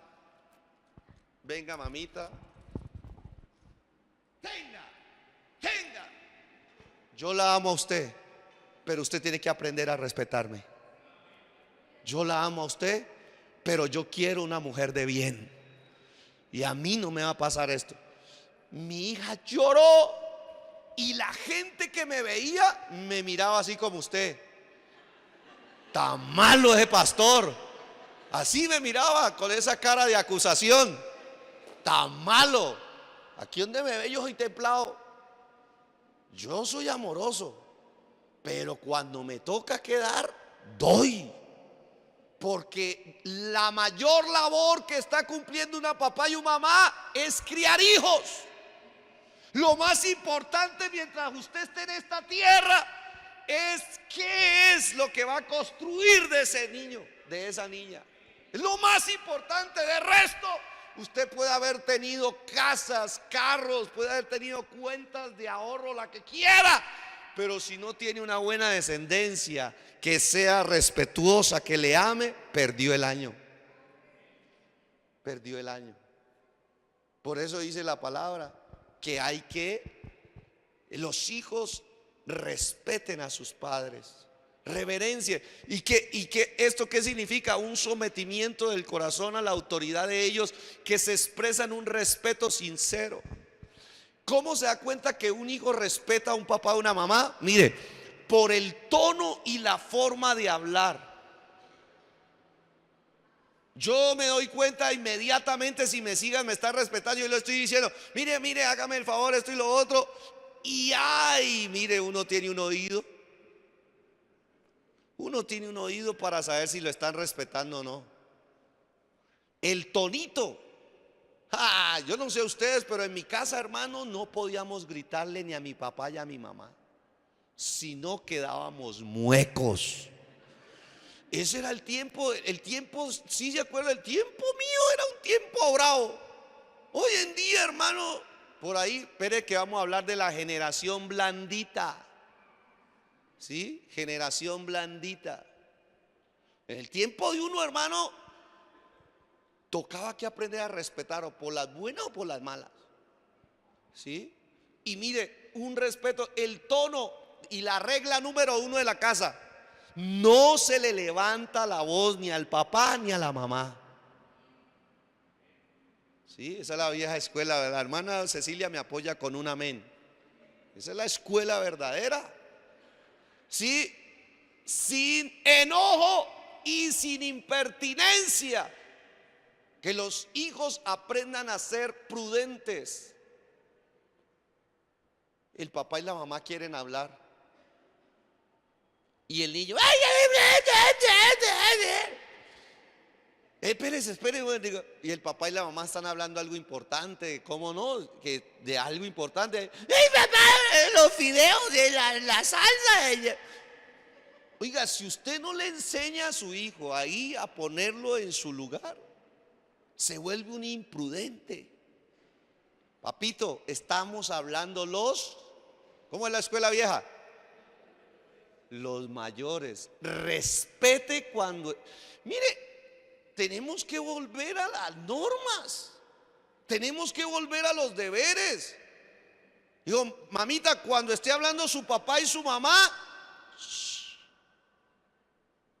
Venga, mamita. Tenga. Yo la amo a usted, pero usted tiene que aprender a respetarme. Yo la amo a usted, pero yo quiero una mujer de bien. Y a mí no me va a pasar esto. Mi hija lloró y la gente que me veía me miraba así como usted. Tan malo ese pastor. Así me miraba con esa cara de acusación. Tan malo. Aquí donde me ve yo soy templado. Yo soy amoroso. Pero cuando me toca quedar, doy. Porque la mayor labor que está cumpliendo una papá y una mamá es criar hijos. Lo más importante mientras usted esté en esta tierra es qué es lo que va a construir de ese niño, de esa niña. Es lo más importante. De resto, usted puede haber tenido casas, carros, puede haber tenido cuentas de ahorro, la que quiera, pero si no tiene una buena descendencia que sea respetuosa, que le ame, perdió el año. Perdió el año. Por eso dice la palabra que hay que los hijos respeten a sus padres, reverencia. ¿Y que esto qué significa? Un sometimiento del corazón a la autoridad de ellos, que se expresa en un respeto sincero. ¿Cómo se da cuenta que un hijo respeta a un papá o una mamá? Mire, por el tono y la forma de hablar. Yo me doy cuenta inmediatamente si me sigan, me están respetando. Yo le estoy diciendo, mire, hágame el favor, esto y lo otro. Y ay, mire, uno tiene un oído. Uno tiene un oído para saber si lo están respetando o no. El tonito. Yo no sé ustedes, pero en mi casa, hermano, no podíamos gritarle ni a mi papá ni a mi mamá, sino quedábamos muecos. Ese era el tiempo, sí se acuerda, el tiempo mío era un tiempo bravo. Hoy en día, hermano, por ahí, espere que vamos a hablar de la generación blandita. ¿Sí? Generación blandita. En el tiempo de uno, hermano, tocaba que aprender a respetar, o por las buenas o por las malas. ¿Sí? Y mire, un respeto, el tono y la regla número 1 de la casa: no se le levanta la voz ni al papá ni a la mamá. ¿Sí? Esa es la vieja escuela. La hermana Cecilia me apoya con un amén. Esa es la escuela verdadera. ¿Sí? Sin enojo y sin impertinencia. Que los hijos aprendan a ser prudentes. El papá y la mamá quieren hablar y el niño, espérese, y el papá y la mamá están hablando algo importante. ¿Cómo no? Que de algo importante. ¡Ey, papá! Los fideos de la salsa. Oiga, si usted no le enseña a su hijo ahí a ponerlo en su lugar, se vuelve un imprudente. Papito, estamos hablando ¿cómo es la escuela vieja? Los mayores. Respete cuando. Mire, tenemos que volver a las normas. Tenemos que volver a los deberes. Digo, mamita, cuando esté hablando su papá y su mamá,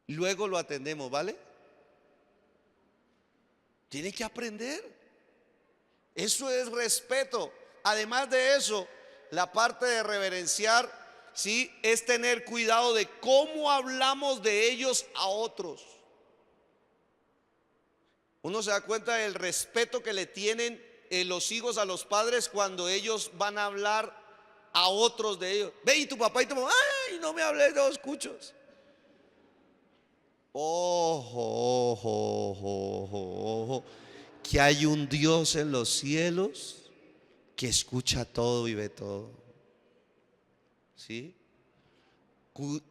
luego lo atendemos, ¿vale? Tiene que aprender. Eso es respeto. Además de eso, la parte de reverenciar, sí, es tener cuidado de cómo hablamos de ellos a otros. Uno se da cuenta del respeto que le tienen los hijos a los padres cuando ellos van a hablar a otros de ellos. Ve, y tu papá y tu mamá, ay, no me hables de los cuchos. Ojo, que hay un Dios en los cielos que escucha todo y ve todo. ¿Sí?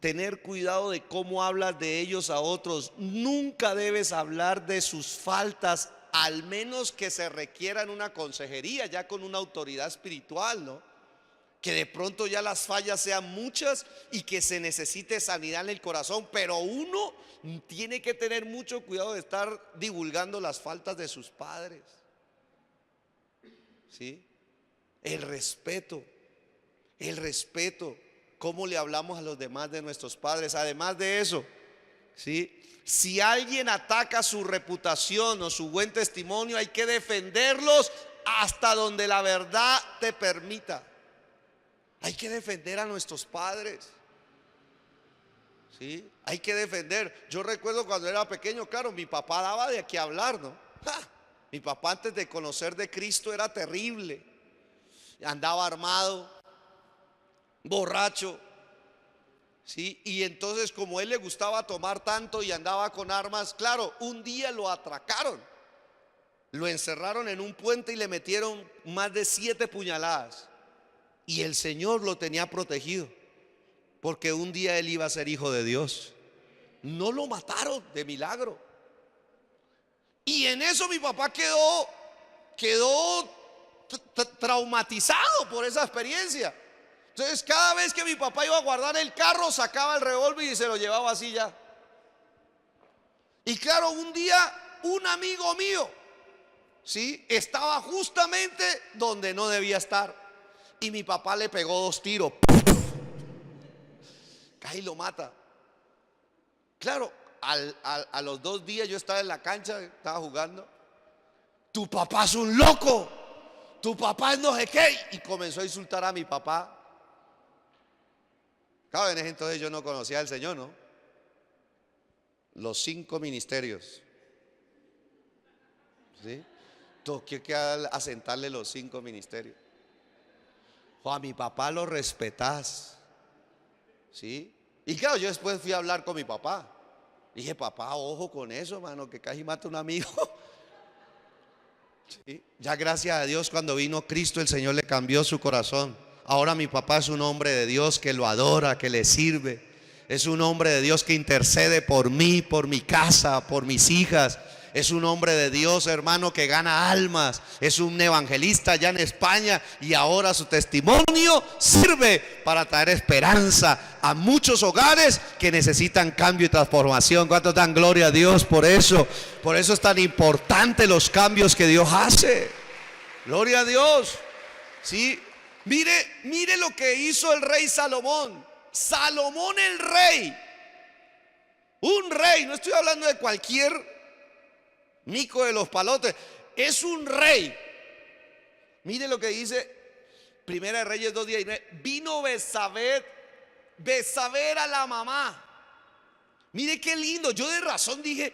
Tener cuidado de cómo hablas de ellos a otros. Nunca debes hablar de sus faltas, al menos que se requieran una consejería ya con una autoridad espiritual, ¿no? que de pronto ya las fallas sean muchas y que se necesite sanidad en el corazón, pero uno tiene que tener mucho cuidado de estar divulgando las faltas de sus padres. ¿Sí? El respeto, cómo le hablamos a los demás de nuestros padres. Además de eso, ¿sí? Si alguien ataca su reputación o su buen testimonio, hay que defenderlos hasta donde la verdad te permita. Hay que defender a nuestros padres, ¿sí? Hay que defender. Yo recuerdo cuando era pequeño, claro, mi papá daba de qué hablar, ¿no? Mi papá antes de conocer de Cristo era terrible. Andaba armado, borracho, ¿sí? Y entonces, como a él le gustaba tomar tanto y andaba con armas, claro, un día lo atracaron, lo encerraron en un puente y le metieron más de 7 puñaladas. Y el Señor lo tenía protegido, porque un día él iba a ser hijo de Dios. No lo mataron de milagro. Y en eso mi papá quedó traumatizado por esa experiencia. Entonces, cada vez que mi papá iba a guardar el carro, sacaba el revólver y se lo llevaba así ya. Y claro, un día un amigo mío, ¿sí?, estaba justamente donde no debía estar, y mi papá le pegó 2 tiros. Cae y lo mata. Claro, a los 2 días yo estaba en la cancha, estaba jugando. Tu papá es un loco, tu papá es no sé qué. Y comenzó a insultar a mi papá. Claro, en ese entonces yo no conocía al Señor, ¿no? Los 5 ministerios, ¿sí? Toqué que asentarle los 5 ministerios. A mi papá lo respetás, ¿sí? Y claro, yo después fui a hablar con mi papá. Dije, papá, ojo con eso, mano, que casi mata a un amigo. ¿Sí? Ya gracias a Dios, cuando vino Cristo, el Señor le cambió su corazón. Ahora mi papá es un hombre de Dios que lo adora, que le sirve. Es un hombre de Dios que intercede por mí, por mi casa, por mis hijas. Es un hombre de Dios, hermano, que gana almas. Es un evangelista allá en España, y ahora su testimonio sirve para traer esperanza a muchos hogares que necesitan cambio y transformación. ¿Cuántos dan gloria a Dios por eso? Por eso es tan importante los cambios que Dios hace. Gloria a Dios. Sí, mire lo que hizo el rey Salomón. Salomón el rey, un rey, no estoy hablando de cualquier mico de los palotes, es un rey. Mire lo que dice Primera de Reyes 2:19. Vino Betsabé a la mamá. Mire qué lindo. Yo de razón dije,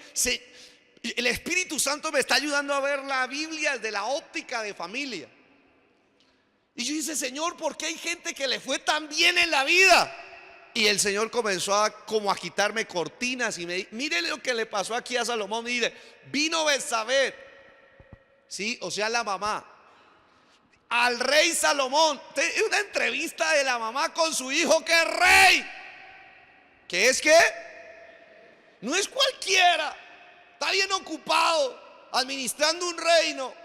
el Espíritu Santo me está ayudando a ver la Biblia desde la óptica de familia. Y yo dije, Señor, ¿por qué hay gente que le fue tan bien en la vida? Y el Señor comenzó a quitarme cortinas y mire lo que le pasó aquí a Salomón. Mire, vino Betsabé, ¿sí? O sea, la mamá, al rey Salomón. Una entrevista de la mamá con su hijo, que es rey. ¿Qué es qué? No es cualquiera. Está bien ocupado administrando un reino.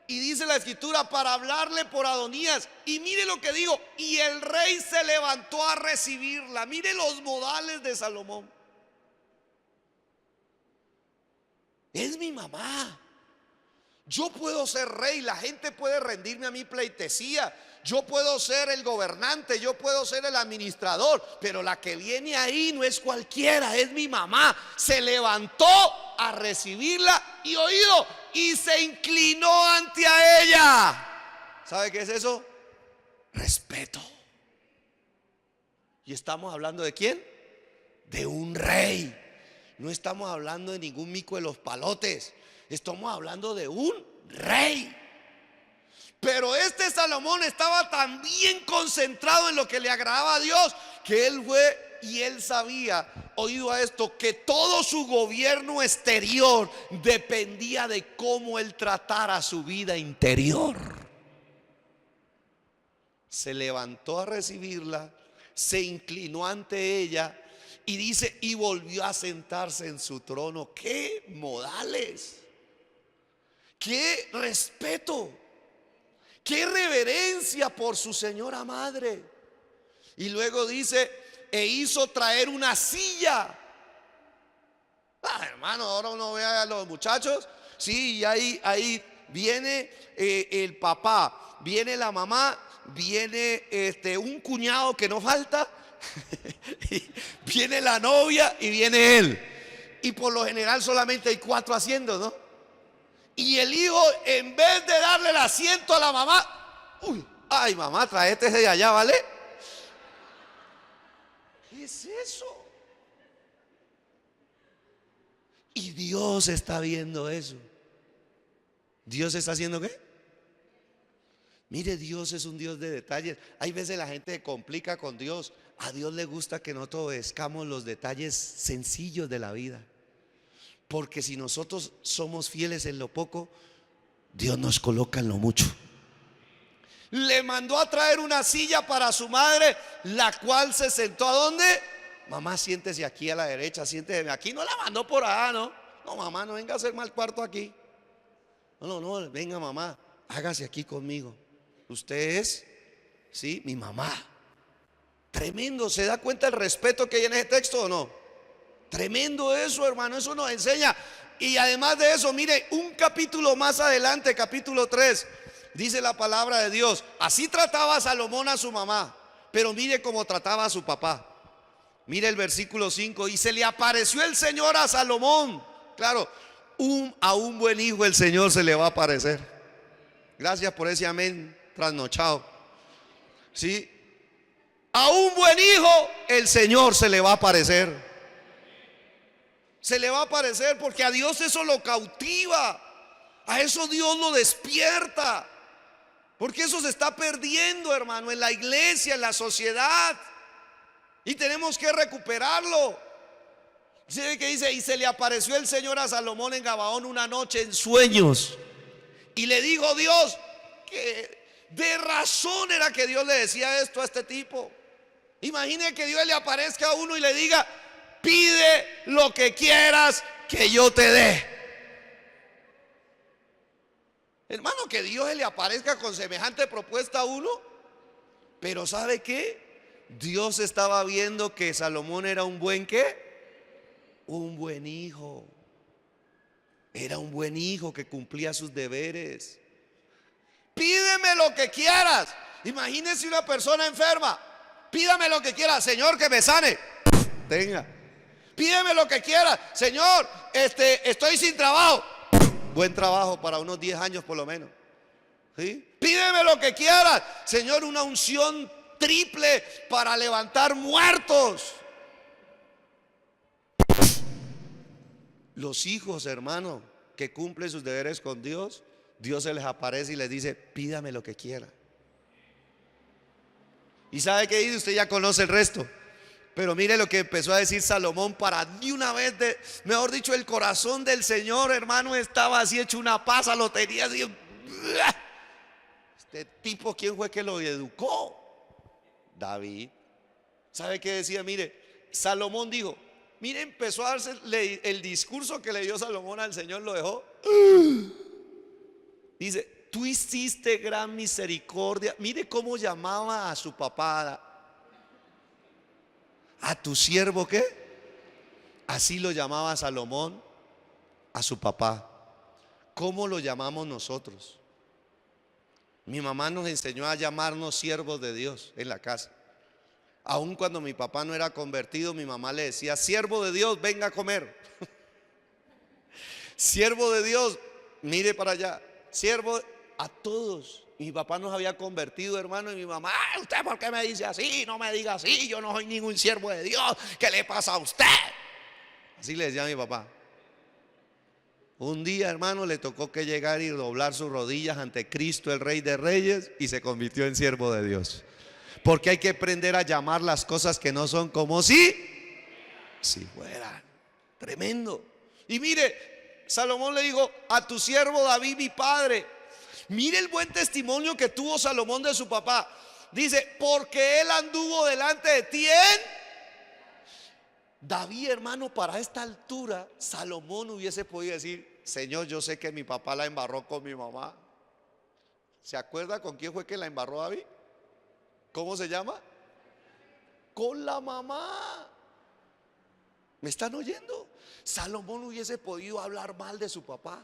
Y dice la escritura, para hablarle por Adonías. Y mire lo que digo, y el rey se levantó a recibirla. Mire los modales de Salomón. Es mi mamá. Yo puedo ser rey, la gente puede rendirme a mi pleitesía. Yo puedo ser el gobernante, yo puedo ser el administrador, pero la que viene ahí no es cualquiera, es mi mamá. Se levantó a recibirla y oído, y se inclinó ante a ella. ¿Sabe qué es eso? Respeto. ¿Y estamos hablando de quién? De un rey. No estamos hablando de ningún mico de los palotes. Estamos hablando de un rey. Pero este Salomón estaba tan bien concentrado en lo que le agradaba a Dios, que él fue y él sabía, oído a esto, que todo su gobierno exterior dependía de cómo él tratara su vida interior. Se levantó a recibirla, se inclinó ante ella y dice, y volvió a sentarse en su trono. ¡Qué modales! ¡Qué respeto! Qué reverencia por su señora madre. Y luego dice, e hizo traer una silla. Hermano, ahora uno ve a los muchachos, sí, y ahí viene el papá, viene la mamá, viene un cuñado que no falta, y viene la novia y viene él. Y por lo general solamente hay 4 haciendo, ¿no? Y el hijo, en vez de darle el asiento a la mamá, uy, ay mamá, tráete ese de allá, ¿vale? ¿Qué es eso? Y Dios está viendo eso. ¿Dios está haciendo qué? Mire, Dios es un Dios de detalles. Hay veces la gente se complica con Dios. A Dios le gusta que nosotros obedezcamos los detalles sencillos de la vida. Porque si nosotros somos fieles en lo poco, Dios nos coloca en lo mucho. Le mandó a traer una silla para su madre, la cual se sentó. ¿A dónde? Mamá, siéntese aquí a la derecha, siéntese aquí. No la mandó por allá, ¿no? No, mamá, no venga a hacer mal cuarto aquí. No, venga mamá, hágase aquí conmigo. Usted es, sí, mi mamá. Tremendo, ¿se da cuenta el respeto que hay en ese texto o no? Tremendo eso, hermano, eso nos enseña. Y además de eso, mire, un capítulo más adelante, capítulo 3, dice la palabra de Dios. Así trataba Salomón a su mamá, pero mire cómo trataba a su papá. Mire el versículo 5, y se le apareció el Señor a Salomón. Claro, a un buen hijo el Señor se le va a aparecer. Gracias por ese amén trasnochado. ¿Sí? A un buen hijo el Señor se le va a aparecer. Se le va a aparecer porque a Dios eso lo cautiva. A eso Dios lo despierta. Porque eso se está perdiendo, hermano, en la iglesia, en la sociedad. Y tenemos que recuperarlo. ¿Sabe qué dice? Y se le apareció el Señor a Salomón en Gabaón una noche en sueños. Y le dijo Dios que de razón era que Dios le decía esto a este tipo. Imagine que Dios le aparezca a uno y le diga: pide lo que quieras que yo te dé. Hermano, que Dios le aparezca con semejante propuesta a uno. Pero ¿sabe qué? Dios estaba viendo que Salomón era un buen ¿qué? Un buen hijo. Era un buen hijo que cumplía sus deberes. Pídeme lo que quieras. Imagínese una persona enferma. Pídame lo que quiera, Señor, que me sane. Tenga. Pídeme lo que quiera, Señor, estoy sin trabajo. Buen trabajo para unos 10 años por lo menos. ¿Sí? Pídeme lo que quieras, Señor, una unción triple para levantar muertos. Los hijos, hermano, que cumplen sus deberes con Dios, Dios se les aparece y les dice: pídame lo que quiera. ¿Y sabe qué dice? Usted ya conoce el resto. Pero mire lo que empezó a decir Salomón para de una vez, mejor dicho, el corazón del Señor, hermano, estaba así hecho una pasa, lo tenía así. Este tipo, ¿quién fue que lo educó? David. ¿Sabe qué decía? Mire, Salomón dijo, mire, empezó a darse el discurso que le dio Salomón al Señor, lo dejó. Dice: tú hiciste gran misericordia. Mire cómo llamaba a su papá. ¿A tu siervo qué? Así lo llamaba Salomón a su papá. ¿Cómo lo llamamos nosotros? Mi mamá nos enseñó a llamarnos siervos de Dios en la casa. Aun cuando mi papá no era convertido, mi mamá le decía: siervo de Dios, venga a comer. Siervo de Dios, mire para allá. Siervo a todos. Mi papá nos había convertido, hermano, y mi mamá: ¿usted por qué me dice así? No me diga así, yo no soy ningún siervo de Dios. ¿Qué le pasa a usted? Así le decía a mi papá. Un día, hermano, le tocó que llegar y doblar sus rodillas ante Cristo, el Rey de Reyes, y se convirtió en siervo de Dios. Porque hay que aprender a llamar las cosas que no son como si fueran. Tremendo. Y mire, Salomón le dijo: a tu siervo David, mi padre. Mire el buen testimonio que tuvo Salomón de su papá. Dice: porque él anduvo delante de ti en David, hermano. Para esta altura Salomón hubiese podido decir: Señor, yo sé que mi papá la embarró con mi mamá. ¿Se acuerda con quién fue que la embarró David? ¿Cómo se llama? Con la mamá. ¿Me están oyendo? Salomón hubiese podido hablar mal de su papá.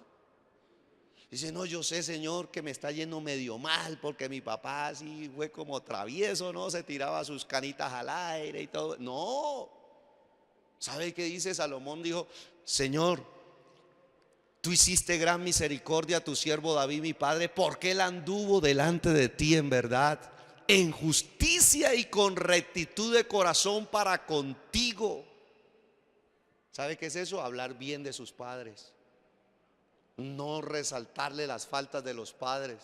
Dice, no, yo sé, Señor, que me está yendo medio mal porque mi papá así fue como travieso, ¿no? Se tiraba sus canitas al aire y todo. No. ¿Sabe qué dice Salomón? Dijo, Señor, tú hiciste gran misericordia a tu siervo David, mi padre, porque él anduvo delante de ti en verdad, en justicia y con rectitud de corazón para contigo. ¿Sabe qué es eso? Hablar bien de sus padres, no resaltarle las faltas de los padres.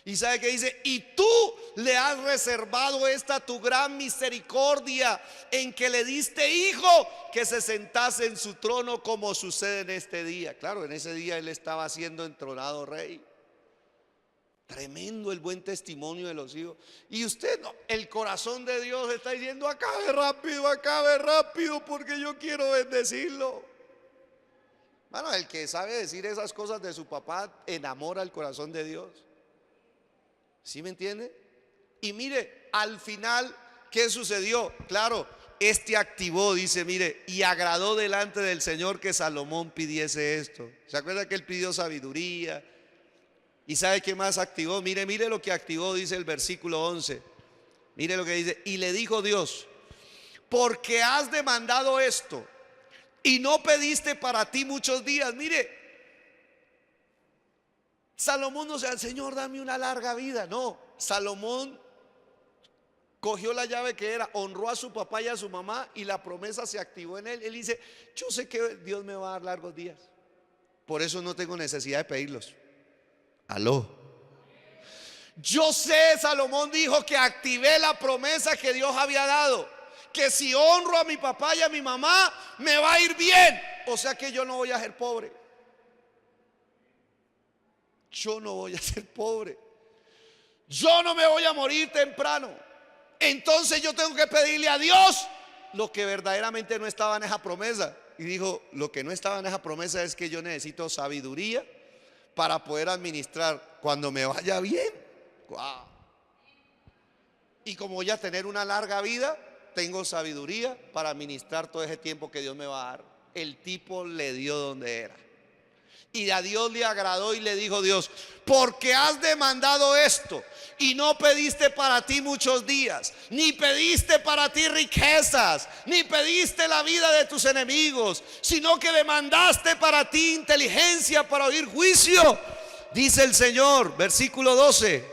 Y sabe que dice, y tú le has reservado esta tu gran misericordia en que le diste hijo que se sentase en su trono, como sucede en este día. Claro, en ese día él estaba siendo entronado rey. Tremendo el buen testimonio de los hijos. Y usted no, el corazón de Dios está diciendo, acabe rápido porque yo quiero bendecirlo. Bueno, el que sabe decir esas cosas de su papá enamora el corazón de Dios. ¿Sí me entiende? Y mire, al final, ¿qué sucedió? Claro, este activó, dice, mire, y agradó delante del Señor que Salomón pidiese esto. ¿Se acuerda que él pidió sabiduría? ¿Y sabe qué más activó? Mire lo que activó, dice el versículo 11. Mire lo que dice, y le dijo Dios, porque has demandado esto y no pediste para ti muchos días. Mire, Salomón no sea, Señor, dame una larga vida. No, Salomón cogió la llave que era, honró a su papá y a su mamá, y la promesa se activó en él. Él dice, yo sé que Dios me va a dar largos días, por eso no tengo necesidad de pedirlos. Aló. Yo sé, Salomón dijo, que activé la promesa que Dios había dado, que si honro a mi papá y a mi mamá me va a ir bien. O sea que yo no voy a ser pobre. Yo no voy a ser pobre. Yo no me voy a morir temprano. Entonces yo tengo que pedirle a Dios lo que verdaderamente no estaba en esa promesa. Y dijo, lo que no estaba en esa promesa es que yo necesito sabiduría para poder administrar cuando me vaya bien. Wow. Y como voy a tener una larga vida, tengo sabiduría para administrar todo ese tiempo que Dios me va a dar. El tipo le dio donde era. Y a Dios le agradó y le dijo Dios, porque has demandado esto y no pediste para ti muchos días, ni pediste para ti riquezas, ni pediste la vida de tus enemigos, sino que demandaste para ti inteligencia para oír juicio. Dice el Señor, versículo 12,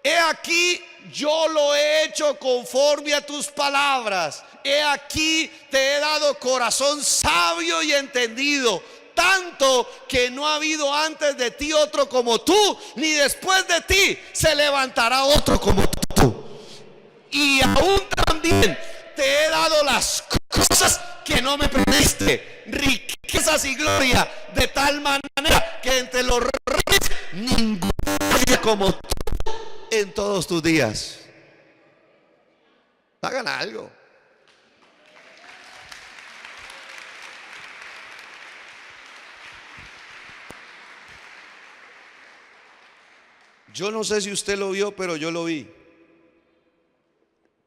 he aquí yo lo he hecho conforme a tus palabras. He aquí te he dado corazón sabio y entendido, tanto que no ha habido antes de ti otro como tú, ni después de ti se levantará otro como tú. Y aún también te he dado las cosas que no me pediste, riquezas y gloria, de tal manera que entre los reyes ninguno haya como tú en todos tus días. Hagan algo. Yo no sé si usted lo vio, pero yo lo vi.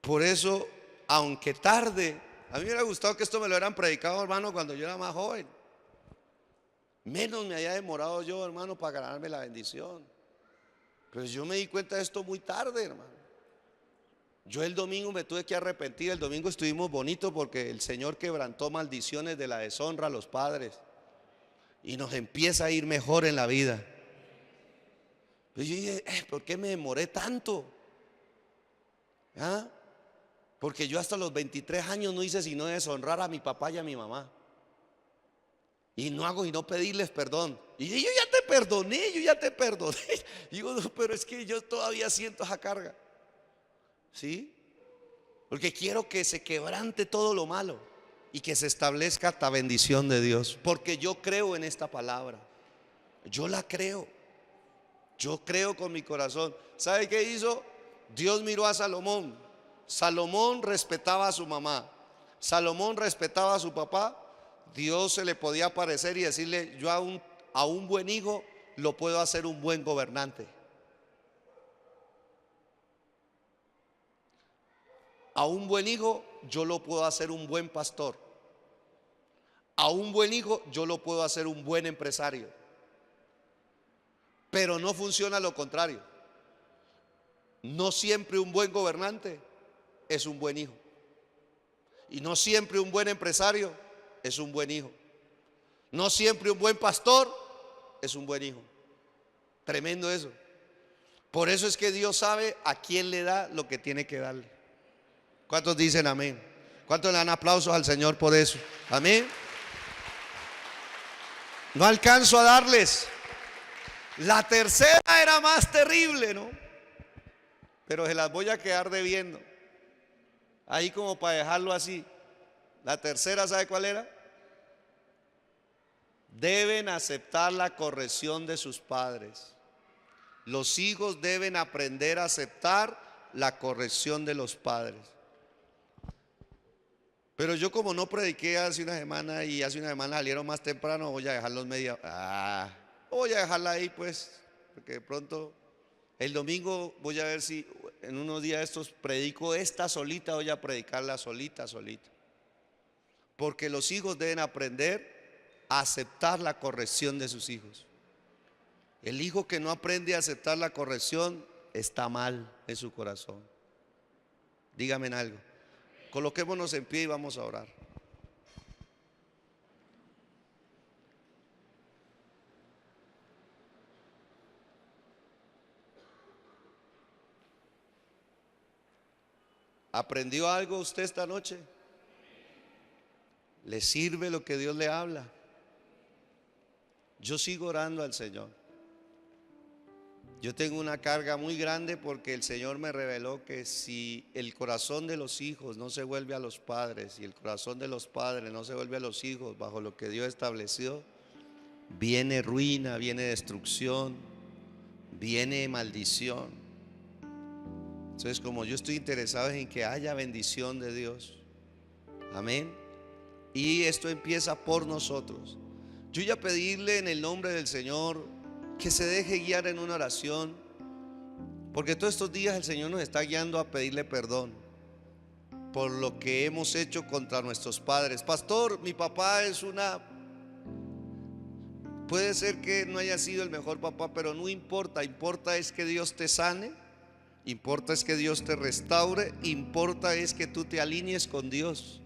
Por eso, aunque tarde, a mí me hubiera gustado que esto me lo hubieran predicado, hermano, cuando yo era más joven. Menos me haya demorado yo, hermano, para ganarme la bendición. Pero yo me di cuenta de esto muy tarde, hermano. Yo el domingo me tuve que arrepentir. El domingo estuvimos bonitos porque el Señor quebrantó maldiciones de la deshonra a los padres y nos empieza a ir mejor en la vida. Pero yo dije, ¿por qué me demoré tanto? ¿Ah? Porque yo hasta los 23 años no hice sino deshonrar a mi papá y a mi mamá. Y no hago y no pedirles perdón. Y yo ya te perdoné, yo ya te perdoné. Digo, no, pero es que yo todavía siento esa carga. ¿Sí? Porque quiero que se quebrante todo lo malo y que se establezca esta bendición de Dios. Porque yo creo en esta palabra. Yo la creo. Yo creo con mi corazón. ¿Sabe qué hizo? Dios miró a Salomón. Salomón respetaba a su mamá. Salomón respetaba a su papá. Dios se le podía aparecer y decirle, yo a un buen hijo lo puedo hacer un buen gobernante. A un buen hijo yo lo puedo hacer un buen pastor. A un buen hijo yo lo puedo hacer un buen empresario. Pero no funciona lo contrario. No siempre un buen gobernante es un buen hijo. Y no siempre un buen empresario es un buen hijo. No siempre un buen pastor es un buen hijo. Tremendo eso. Por eso es que Dios sabe a quién le da lo que tiene que darle. ¿Cuántos dicen amén? ¿Cuántos le dan aplausos al Señor por eso? Amén. No alcanzo a darles. La tercera era más terrible, ¿no? Pero se las voy a quedar debiendo. Ahí como para dejarlo así. La tercera, ¿sabe cuál era? Deben aceptar la corrección de sus padres. Los hijos deben aprender a aceptar la corrección de los padres. Pero yo, como no prediqué hace una semana y hace una semana salieron más temprano, voy a dejarlos media. Voy a dejarla ahí pues, porque de pronto el domingo voy a ver si en unos días estos predico esta solita, voy a predicarla solita. Porque los hijos deben aprender a aceptar la corrección de sus hijos. El hijo que no aprende a aceptar la corrección está mal en su corazón. Dígame en algo. Coloquémonos en pie y vamos a orar. ¿Aprendió algo usted esta noche? ¿Le sirve lo que Dios le habla? Yo sigo orando al Señor. Yo tengo una carga muy grande porque el Señor me reveló que si el corazón de los hijos no se vuelve a los padres y el corazón de los padres no se vuelve a los hijos bajo lo que Dios estableció, viene ruina, viene destrucción, viene maldición. Entonces, como yo estoy interesado en que haya bendición de Dios, amén, y esto empieza por nosotros. Yo voy a pedirle en el nombre del Señor que se deje guiar en una oración, porque todos estos días el Señor nos está guiando a pedirle perdón por lo que hemos hecho contra nuestros padres. Pastor, mi papá puede ser que no haya sido el mejor papá, pero no importa. Importa es que Dios te sane, importa es que Dios te restaure, importa es que tú te alinees con Dios.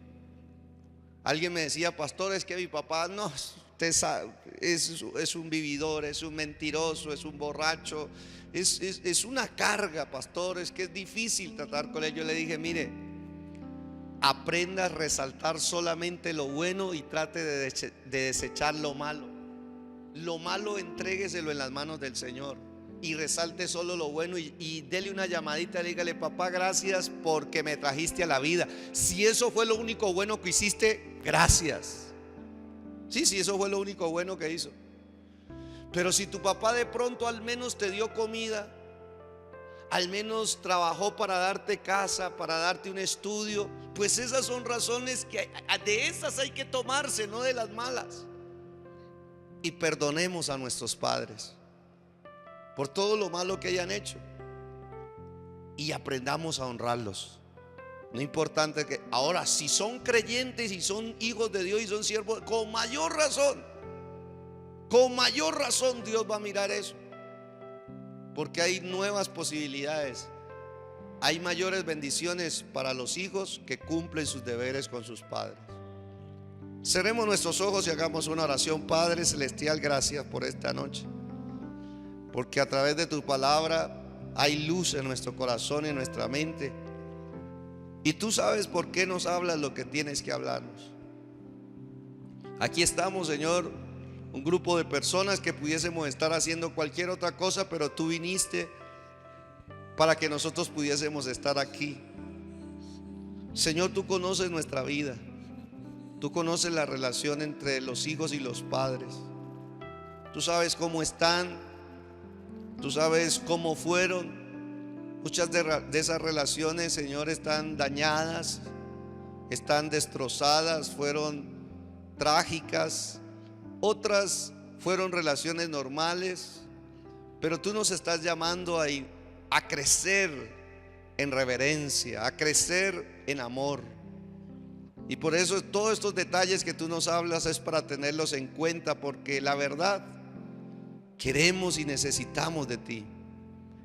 Alguien me decía, pastor, es que mi papá no, usted sabe, es un vividor, es un mentiroso, es un borracho, es una carga, pastor, es que es difícil tratar con él. Yo le dije, mire, aprenda a resaltar solamente lo bueno y trate de desechar lo malo. Lo malo entrégueselo en las manos del Señor y resalte solo lo bueno y dele una llamadita, dígale, papá, gracias porque me trajiste a la vida. Si eso fue lo único bueno que hiciste, gracias. Sí, eso fue lo único bueno que hizo. Pero si tu papá de pronto al menos te dio comida, al menos trabajó para darte casa, para darte un estudio, pues esas son razones que de esas hay que tomarse, no de las malas. Y perdonemos a nuestros padres por todo lo malo que hayan hecho y aprendamos a honrarlos. No importante que ahora, si son creyentes y son hijos de Dios y son siervos, con mayor razón Dios va a mirar eso, porque hay nuevas posibilidades, hay mayores bendiciones para los hijos que cumplen sus deberes con sus padres. Cerremos nuestros ojos y hagamos una oración. Padre celestial, gracias por esta noche, porque a través de tu palabra hay luz en nuestro corazón y en nuestra mente, y tú sabes por qué nos hablas lo que tienes que hablarnos. Aquí estamos, Señor, un grupo de personas que pudiésemos estar haciendo cualquier otra cosa, pero tú viniste para que nosotros pudiésemos estar aquí. Señor, tú conoces nuestra vida, tú conoces la relación entre los hijos y los padres, tú sabes cómo están, tú sabes cómo fueron. Muchas de esas relaciones, Señor, están dañadas, están destrozadas, fueron trágicas. Otras fueron relaciones normales, pero tú nos estás llamando a crecer en reverencia, a crecer en amor. Y por eso todos estos detalles que tú nos hablas es para tenerlos en cuenta, porque la verdad, queremos y necesitamos de ti.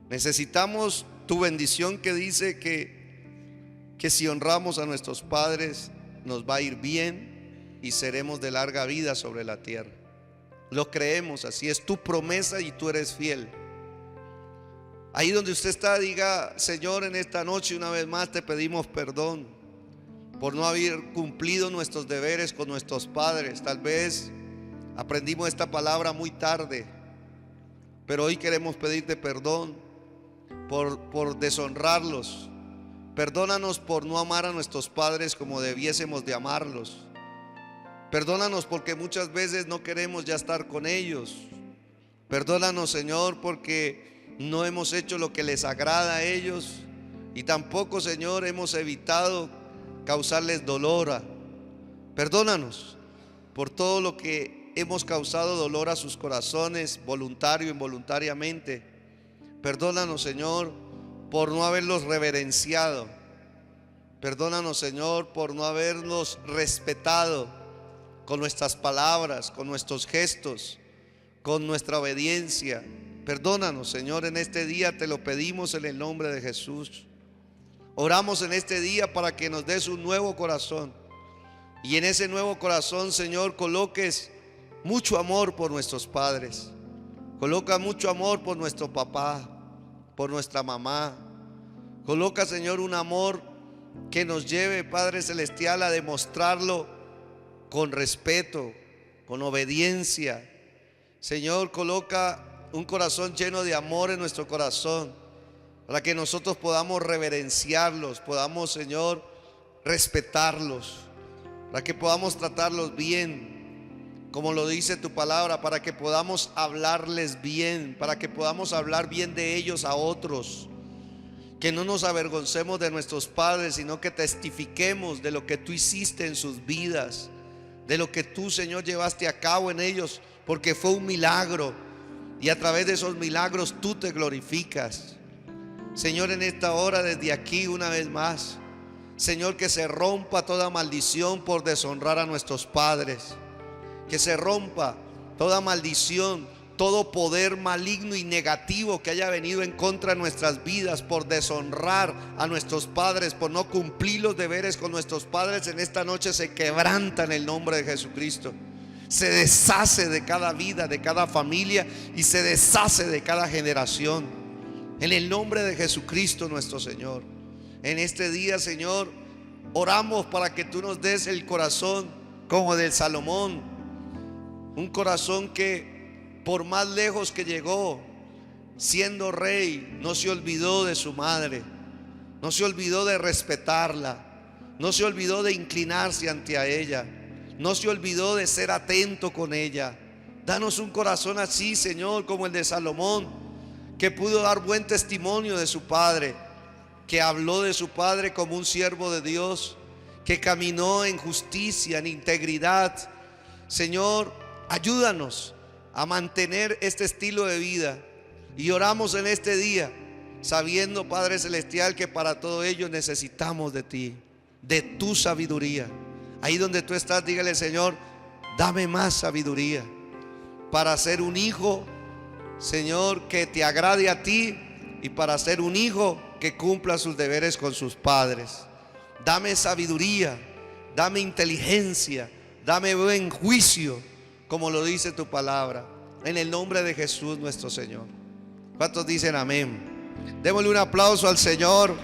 Necesitamos tu bendición que dice que si honramos a nuestros padres nos va a ir bien y seremos de larga vida sobre la tierra. Lo creemos, así es tu promesa y tú eres fiel. Ahí donde usted está, diga: Señor, en esta noche una vez más te pedimos perdón por no haber cumplido nuestros deberes con nuestros padres. Tal vez aprendimos esta palabra muy tarde, pero hoy queremos pedirte perdón por deshonrarlos. Perdónanos por no amar a nuestros padres como debiésemos de amarlos. Perdónanos porque muchas veces no queremos ya estar con ellos. Perdónanos, Señor, porque no hemos hecho lo que les agrada a ellos, y tampoco, Señor, hemos evitado causarles dolor. Perdónanos por todo lo que hemos causado dolor a sus corazones, voluntario o involuntariamente. Perdónanos, Señor, por no haberlos reverenciado. Perdónanos, Señor, por no haberlos respetado con nuestras palabras, con nuestros gestos, con nuestra obediencia. Perdónanos, Señor, en este día te lo pedimos en el nombre de Jesús. Oramos en este día para que nos des un nuevo corazón, y en ese nuevo corazón, Señor, coloques mucho amor por nuestros padres. Coloca mucho amor por nuestro papá, por nuestra mamá. Coloca, Señor, un amor que nos lleve, Padre Celestial, a demostrarlo con respeto, con obediencia. Señor, coloca un corazón lleno de amor en nuestro corazón, para que nosotros podamos reverenciarlos, podamos, Señor, respetarlos, para que podamos tratarlos bien, como lo dice tu palabra, para que podamos hablarles bien, para que podamos hablar bien de ellos a otros. Que no nos avergoncemos de nuestros padres, sino que testifiquemos de lo que tú hiciste en sus vidas, de lo que tú, Señor, llevaste a cabo en ellos, porque fue un milagro, y a través de esos milagros tú te glorificas. Señor, en esta hora, desde aquí una vez más, Señor, que se rompa toda maldición por deshonrar a nuestros padres. Que se rompa toda maldición, todo poder maligno y negativo que haya venido en contra de nuestras vidas por deshonrar a nuestros padres, por no cumplir los deberes con nuestros padres. En esta noche se quebranta en el nombre de Jesucristo. Se deshace de cada vida, de cada familia, y se deshace de cada generación, en el nombre de Jesucristo nuestro Señor. En este día, Señor, oramos para que tú nos des el corazón como del Salomón, un corazón que por más lejos que llegó siendo rey, no se olvidó de su madre, no se olvidó de respetarla, no se olvidó de inclinarse ante ella, no se olvidó de ser atento con ella. Danos un corazón así, Señor, como el de Salomón, que pudo dar buen testimonio de su padre, que habló de su padre como un siervo de Dios, que caminó en justicia, en integridad. Señor, ayúdanos a mantener este estilo de vida, y oramos en este día sabiendo, Padre Celestial, que para todo ello necesitamos de ti, de tu sabiduría. Ahí donde tú estás, dígale: Señor, dame más sabiduría para ser un hijo, Señor, que te agrade a ti, y para ser un hijo que cumpla sus deberes con sus padres. Dame sabiduría, dame inteligencia, dame buen juicio, como lo dice tu palabra, en el nombre de Jesús nuestro Señor. ¿Cuántos dicen amén? Démosle un aplauso al Señor.